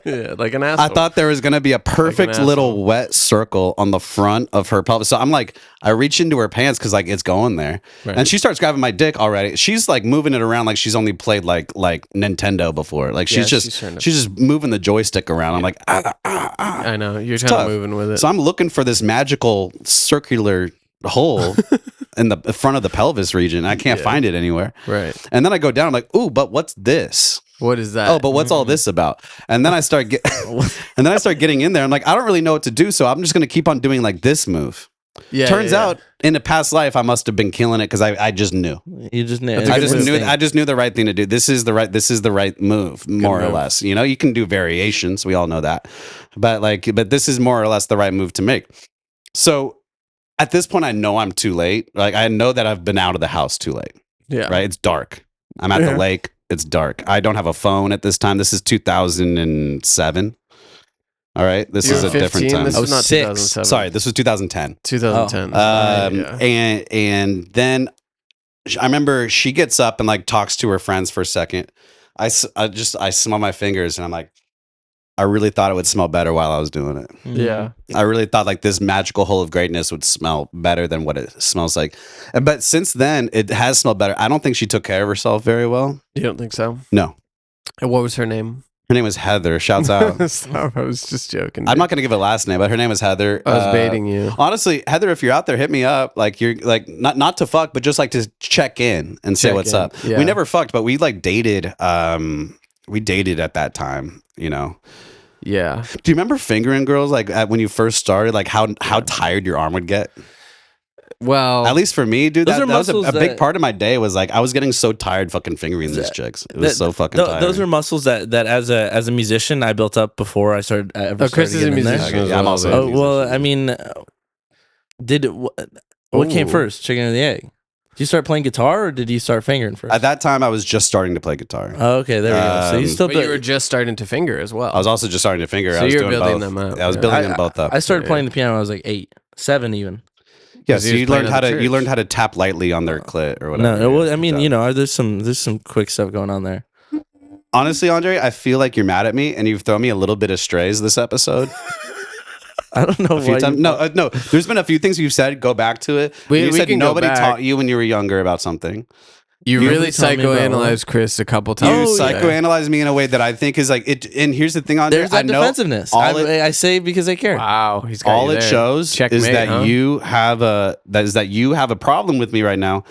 Yeah, like an asshole. I thought there was going to be a perfect asshole. little wet circle on the front of her pelvis. So I'm like, I reach into her pants because like it's going there, Right. and she starts grabbing my dick already. She's like moving it around like she's only played like Nintendo before. Like Yeah, she's just moving the joystick around. I'm like, I know you're kind tough. of moving with it. So I'm looking for this magical circular hole in the front of the pelvis region. I can't find it anywhere. Right. And then I go down. I'm like, ooh, but what's this? What is that? Oh, but what's all this about? And then I start getting in there. I'm like, I don't really know what to do, so I'm just gonna keep on doing like this move. Yeah, Turns yeah, yeah. out, in a past life, I must have been killing it because I just knew. You just knew. I just knew the right thing to do. This is the right move, more or move. less. You know, you can do variations. We all know that, but this is more or less the right move to make. So at this point, I know I'm too late. Like I know that I've been out of the house too late. Yeah. Right? It's dark. I'm at the lake. It's dark. I don't have a phone at this time. This is 2007. All right. This You is were a different 15? time. This was not 06. 2007. Sorry, this was 2010. 2010. Yeah. And then I remember she gets up and like talks to her friends for a second. I smell my fingers and I'm like, I really thought it would smell better while I was doing it. Yeah. I really thought like this magical hole of greatness would smell better than what it smells like. But since then, it has smelled better. I don't think she took care of herself very well. You don't think so? No. And what was her name? Her name was Heather. Shouts out. Stop, I was just joking. I'm not going to give a last name, but her name is Heather. I was baiting you. Honestly, Heather, if you're out there, hit me up. Like you're like not to fuck, but just like to check in and say Check what's in. up. Yeah. We never fucked, but we like dated. We dated at that time. You know. Yeah. Do you remember fingering girls like when you first started? Like how tired your arm would get. Well, At least for me, dude, Those that are was a muscles big that- part of my day. Was like I was getting so tired fucking fingering these chicks. It was so fucking tired. Those are muscles that as a musician I built up before I started. Ever Chris started is a getting in there. musician. Okay, yeah, I'm also a Oh musician. well, I mean, what came Ooh. first, chicken or the egg? Did you start playing guitar or did you start fingering first? At that time, I was just starting to play guitar. Oh, okay, there we go. So you still but you were just starting to finger as well. I was also just starting to finger. So I was you're doing building both. them up, I was yeah. building them both up. I started Yeah. playing the piano when I was like 8, 7 even. Yeah, 'Cause so he was you playing learned at how the to church. you learned how to tap lightly on their clit or whatever. No, well, I mean, Good you job. know, there's some quick stuff going on there. Honestly, Andre, I feel like you're mad at me, and you've thrown me a little bit of strays this episode. I don't know A few why. times. No. There's been a few things you've said. Go back to it. We You said can go nobody back. taught you when you were younger about something. You You really tell me about psychoanalyzed Chris a couple You times. Oh, yeah. psychoanalyze me in a way that I think is like it. And here's the thing, Andre. There's I that know defensiveness. all it- I say because I care. Wow, he's got all you it there. shows Checkmate, is that huh? you have a problem with me right now,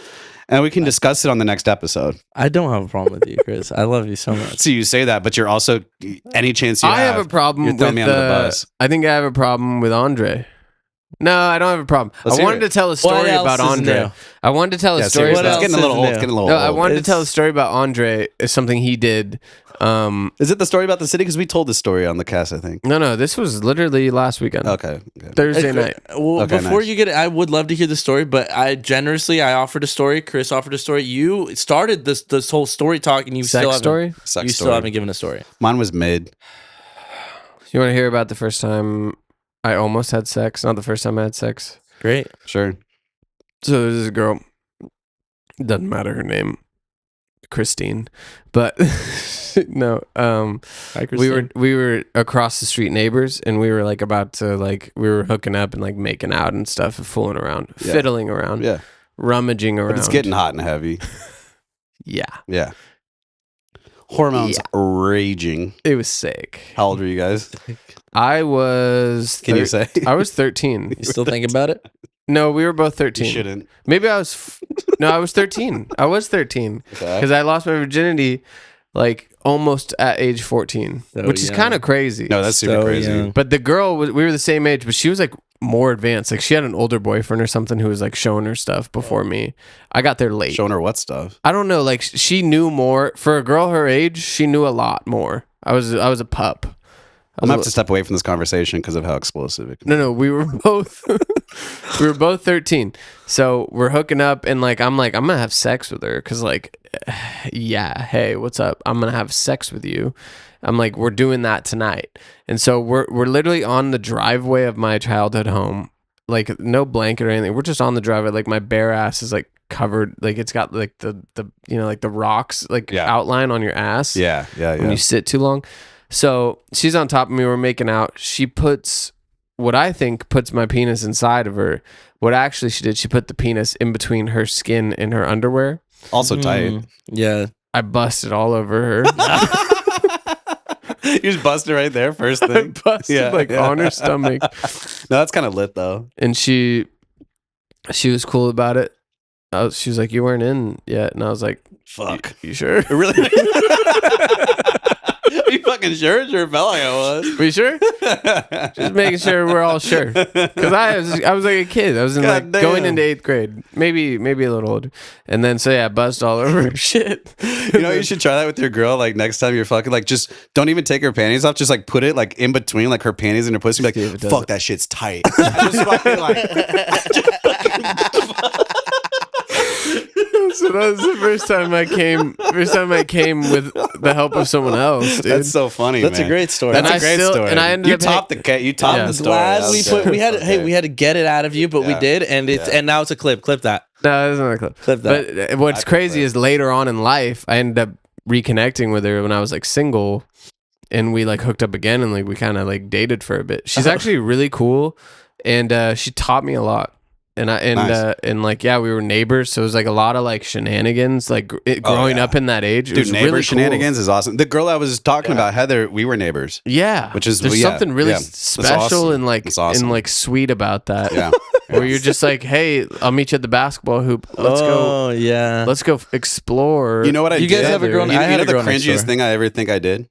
and we can discuss it on the next episode. I don't have a problem with you, Chris. I love you so much. So you say that, but you're also any chance you I have a problem you're with throwing me under the bus. I think I have a problem with Andre. No, I don't have a problem. Let's I hear wanted it. to tell a story What else about is Andre. new? I wanted to tell a Yeah, story seriously, What it's about. getting a else little is old. new? It's getting a little No, old. I wanted to It's- tell a story about Andre. It's something he did. Is it the story about the city? Because we told this story on the cast, I think. No, this was literally last weekend. Okay. Thursday night. Well, Okay, before nice. you get it, I would love to hear the story, but I offered a story. Chris offered a story. You started this whole story talk, and you Sex still haven't, story? Sex You story. still haven't given a story. Mine was mid. You want to hear about the first time I almost had sex? Not the first time I had sex. Great. Sure. So there's this girl. Doesn't matter her name, Christine, but no. Hi, We Christine. were across the street neighbors, and we were like about to we were hooking up and like making out and stuff, and fooling around, Yeah. fiddling around, Yeah. rummaging around. But it's getting hot and heavy. Yeah, Yeah. Hormones raging. it was sick. How old were you guys? I was. Can you say? I was 13. You still think about it? No, we were both You 13. shouldn't. Maybe I was. No, I was 13. I was 13 because I lost my virginity like almost at age 14, So which is young. kind of crazy. No, that's super So crazy. young. But the girl we were the same age, but she was like more advanced. Like she had an older boyfriend or something who was like showing her stuff before me. I got there late. Showing her what stuff? I don't know. Like she knew more for a girl her age. She knew a lot more. I was a pup. I'm gonna have to step away from this conversation because of how explosive it can be. No, we were both we were both 13. So we're hooking up and like I'm gonna have sex with her because like yeah, hey, what's up? I'm gonna have sex with you. I'm like, we're doing that tonight. And so we're literally on the driveway of my childhood home. Like no blanket or anything. We're just on the driveway. Like my bare ass is like covered, like it's got like the you know, like the rocks like outline on your ass. Yeah. When you sit too long. So she's on top of me, we're making out. She puts what I think puts my penis inside of her. What actually she did, she put the penis in between her skin and her underwear. Also tight. Yeah. I busted all over her. You just busted right there first I thing. busted on her stomach. No, that's kind of lit though. And she was cool about it. She was like, "You weren't in yet," and I was like, Fuck. You sure? Really? Are you fucking sure? Sure felt like I was. We sure? Just making sure we're all sure. Because I was like a kid. I was in God damn. going into 8th grade, maybe a little older. And then so yeah, I buzzed all over her shit. You know, you should try that with your girl. Like next time you're fucking, like just don't even take her panties off. Just like put it like in between like her panties and her pussy. Be See if like, it does fuck it. that shit's tight. I just fucking like. So that was the first time I came. With the help of someone else, dude. That's so funny. That's man. a great story. That's And a I great still- story. and I ended you up topped you topped Yeah. the story. Glad That we was put good. we had Okay. we had to get it out of you, but we Yeah. did, and it's and now it's a clip. Clip that. No, that's not a clip. Clip that. But what's I can crazy clip. is later on in life, I ended up reconnecting with her when I was like single, and we like hooked up again, and like we kind of like dated for a bit. She's actually really cool, and she taught me a lot. And Nice. and like yeah, we were neighbors, so it was like a lot of like shenanigans, like growing yeah. up in that age. It Dude, was neighbor really cool. shenanigans is awesome. The girl I was talking about, Heather, we were neighbors. Yeah, Which is- there's yeah, something really yeah. That's special awesome. and like That's awesome. and like sweet about that. Yeah. Where you're just like, hey, I'll meet you at the basketball hoop. Let's go. Oh yeah. Let's go explore. You know what I You did? guys have a girl- You, I you had know a the girl next cringiest door. thing I ever think I did?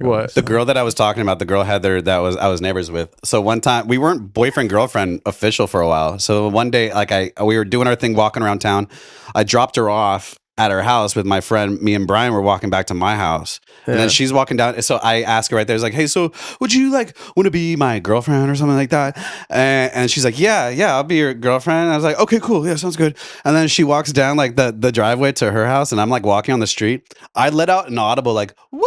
What? The girl that I was talking about, the girl Heather that I was neighbors with. So one time we weren't boyfriend girlfriend official for a while. So one day, like we were doing our thing, walking around town. I dropped her off at her house with my friend. Me and Brian were walking back to my house, and Yeah. then she's walking down. So I asked her right there, I was like, "Hey, so would you like want to be my girlfriend or something like that?" And she's like, "Yeah, I'll be your girlfriend." And I was like, "Okay, cool, yeah, sounds good." And then she walks down like the driveway to her house, and I'm like walking on the street. I let out an audible like woohoo.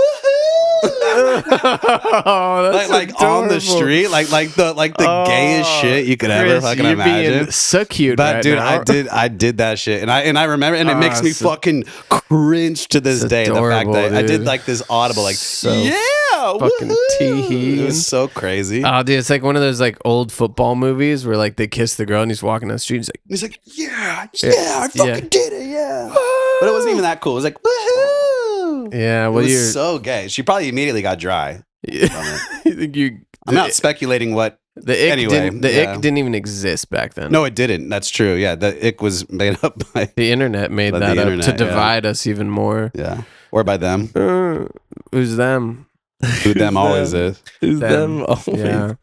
Oh, that's like on the adorable. street, like the gayest shit you could ever Chris, fucking you're imagine. being so cute, But right dude, now. I did that shit, and I remember, and it makes me it's so- fucking cringe to this it's day. The fact adorable, that I did dude. like this audible, like So yeah, fucking woohoo. tee-hee. It was so crazy. Oh, dude, it's like one of those like old football movies where like they kiss the girl and he's walking down the street. He's like, He's like, yeah, Yeah. I fucking Yeah. did it, yeah. But it wasn't even that cool. It was like, woohoo. yeah, It well, was you're. so gay. She probably immediately got dry. you think you? I'm not speculating what. The ick Anyway, didn't, the yeah. ick didn't even exist back then. No, it didn't. That's true. Yeah, the ick was made up by The internet made By that the up internet, to yeah. divide us even more. yeah, or by them. Who's them? Who them always is. Who's Them. them? Oh, Yeah,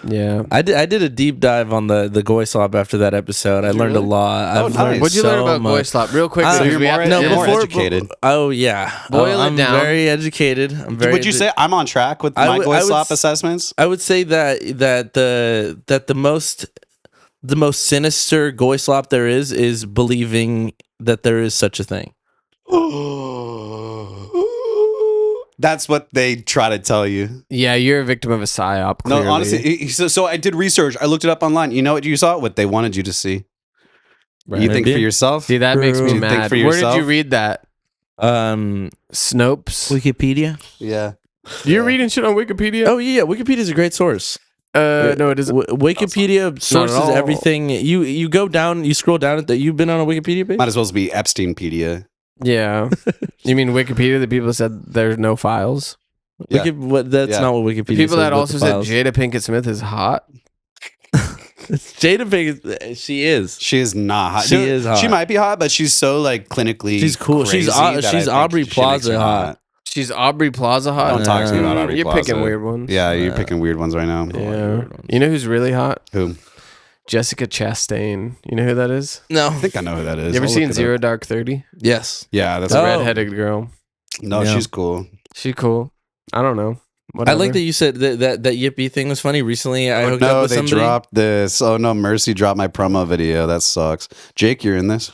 yeah. I did a deep dive on the Goy Slop after that episode. I learned a really? lot. Oh, I've nice. learned What'd you learn so about Goy much. Slop? Real quick, So because you're we more- have no, to more end. educated. Oh yeah, Boil it I'm down. very educated. I'm very. Would you say I'm on track with I my would- Goy I would Slop s- assessments? I would say that the most sinister Goy Slop there is believing that there is such a thing. That's what they try to tell you. Yeah, you're a victim of a psyop. Clearly. No, honestly, so I did research. I looked it up online. You know what you saw? What they wanted you to see. Right. You think Maybe. for yourself? See, that makes Do me you think mad. for Where did yourself? you read that? Snopes. Wikipedia. Yeah. You're reading shit on Wikipedia? Oh yeah, Wikipedia is a great source. No, it isn't. Wikipedia sources all. everything. You go down, you scroll down at that. You've been on a Wikipedia page. Might as well be Epsteinpedia. Yeah. You mean Wikipedia? The people said there's no files. Yeah. That's Yeah. not what Wikipedia. The people says that about also the said files. Jada Pinkett Smith is hot. Jada Pinkett, she is. She is not hot. She is hot. She might be hot, but she's so like clinically. She's cool. crazy She's that I she's think Aubrey she makes Plaza her hot. She's Aubrey Plaza hot. Don't talk to me about Aubrey You're Plaza. picking weird ones. Yeah, you're picking weird ones right now. Yeah. You know who's really hot? Who? Jessica Chastain. You know who that is? No. I think I know who that is. You ever I'll seen look it Zero up. Dark 30? Yes. Yeah, that's The Oh. redheaded girl. no. Yeah. She's cool. She cool. I don't know. I Whatever. like that you said that Yippee thing was funny. Recently, I hooked up No, with they somebody. dropped this. Oh no, Mercy dropped my promo video. That sucks. Jake, you're in this.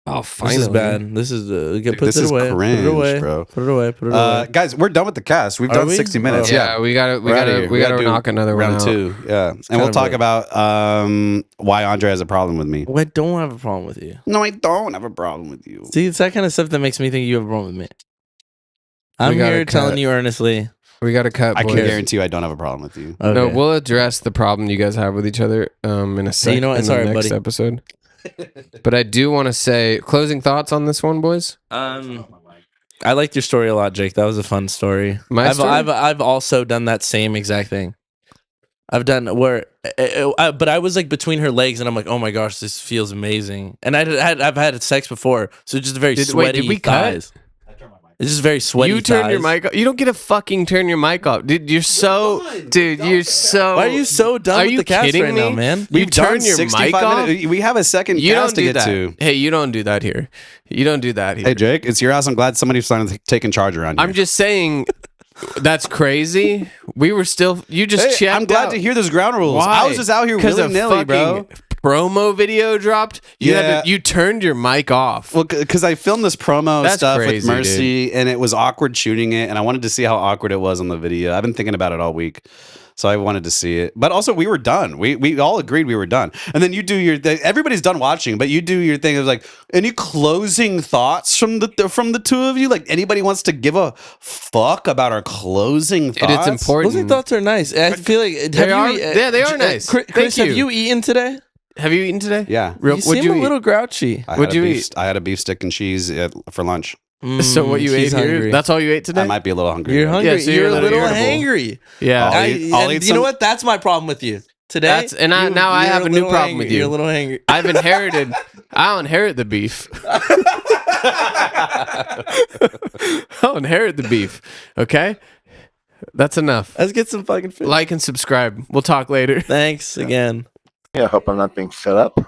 Oh, This finally. is bad. This is put This it is away. cringe, put it away, bro. Put it away. Put it away. Guys, we're done with the cast. We've Are done we? 60 minutes. Oh. Yeah, we gotta We're outta here. we gotta do knock another one round out. 2. Yeah, and we'll kind of talk a- about why Andre has a problem with me. Well, I don't have a problem with you. No, I don't have a problem with you. See, it's that kind of stuff that makes me think you have a problem with me. I'm gotta here telling cut. you earnestly. We gotta cut. I can boys. guarantee you, I don't have a problem with you. Okay. No, we'll address the problem you guys have with each other in a second. you know what? In the Sorry, next buddy. episode. But I do want to say closing thoughts on this one, boys. I liked your story a lot, Jake. That was a fun story. My story? I've also done that same exact thing. I've done where, but I was like between her legs, and I'm like, oh my gosh, this feels amazing. And I've had sex before, so just very sweaty did we cut? thighs. It's just very sweaty. You turn your thighs. mic off. You don't get to fucking turn your mic off. Dude, you're so you're so Why are you so done Are with you the cast kidding right me? now, man? You We've turn done your 65 mic off? minutes. We have a second You cast don't do to get that. to. Hey, you don't do that here. You don't do that here. Hey, Jake, it's your house. I'm glad somebody's finally taking charge around here. I'm just saying that's crazy. We were still you just Hey, checked I'm glad out. to hear those ground rules. Why? I was just out here 'Cause a willy-nilly, bro. fucking promo video dropped. You Yeah. you turned your mic off. Well, because I filmed this promo That's stuff crazy, with Mercy, and it was awkward shooting it, and I wanted to see how awkward it was on the video. I've been thinking about it all week, so I wanted to see it. But also, we were done. We all agreed we were done. And then you do your thing. Everybody's done watching, but you do your thing. It was like, any closing thoughts from the two of you? Like, anybody wants to give a fuck about our closing thoughts? And it's important. Closing thoughts are nice. I feel like They are nice. Chris, Thank have you. you eaten today? Have you eaten today? Yeah. Real, You what'd seem you a eat? little grouchy. What'd you eat? I had a beef stick and cheese for lunch. So what you ate he's here? hungry. That's all you ate today? I might be a little hungry. You're yeah. hungry. Yeah, so you're a little irritable. hangry. Yeah. I'll eat You know some- what? That's my problem with you today. Now I you're have a new little problem with hangry. you. You're a little hangry. I've inherited. I'll inherit the beef. I'll inherit the beef. Okay, that's enough. Let's get some fucking food. Like and subscribe. We'll talk later. Thanks again. Yeah, I hope I'm not being set up.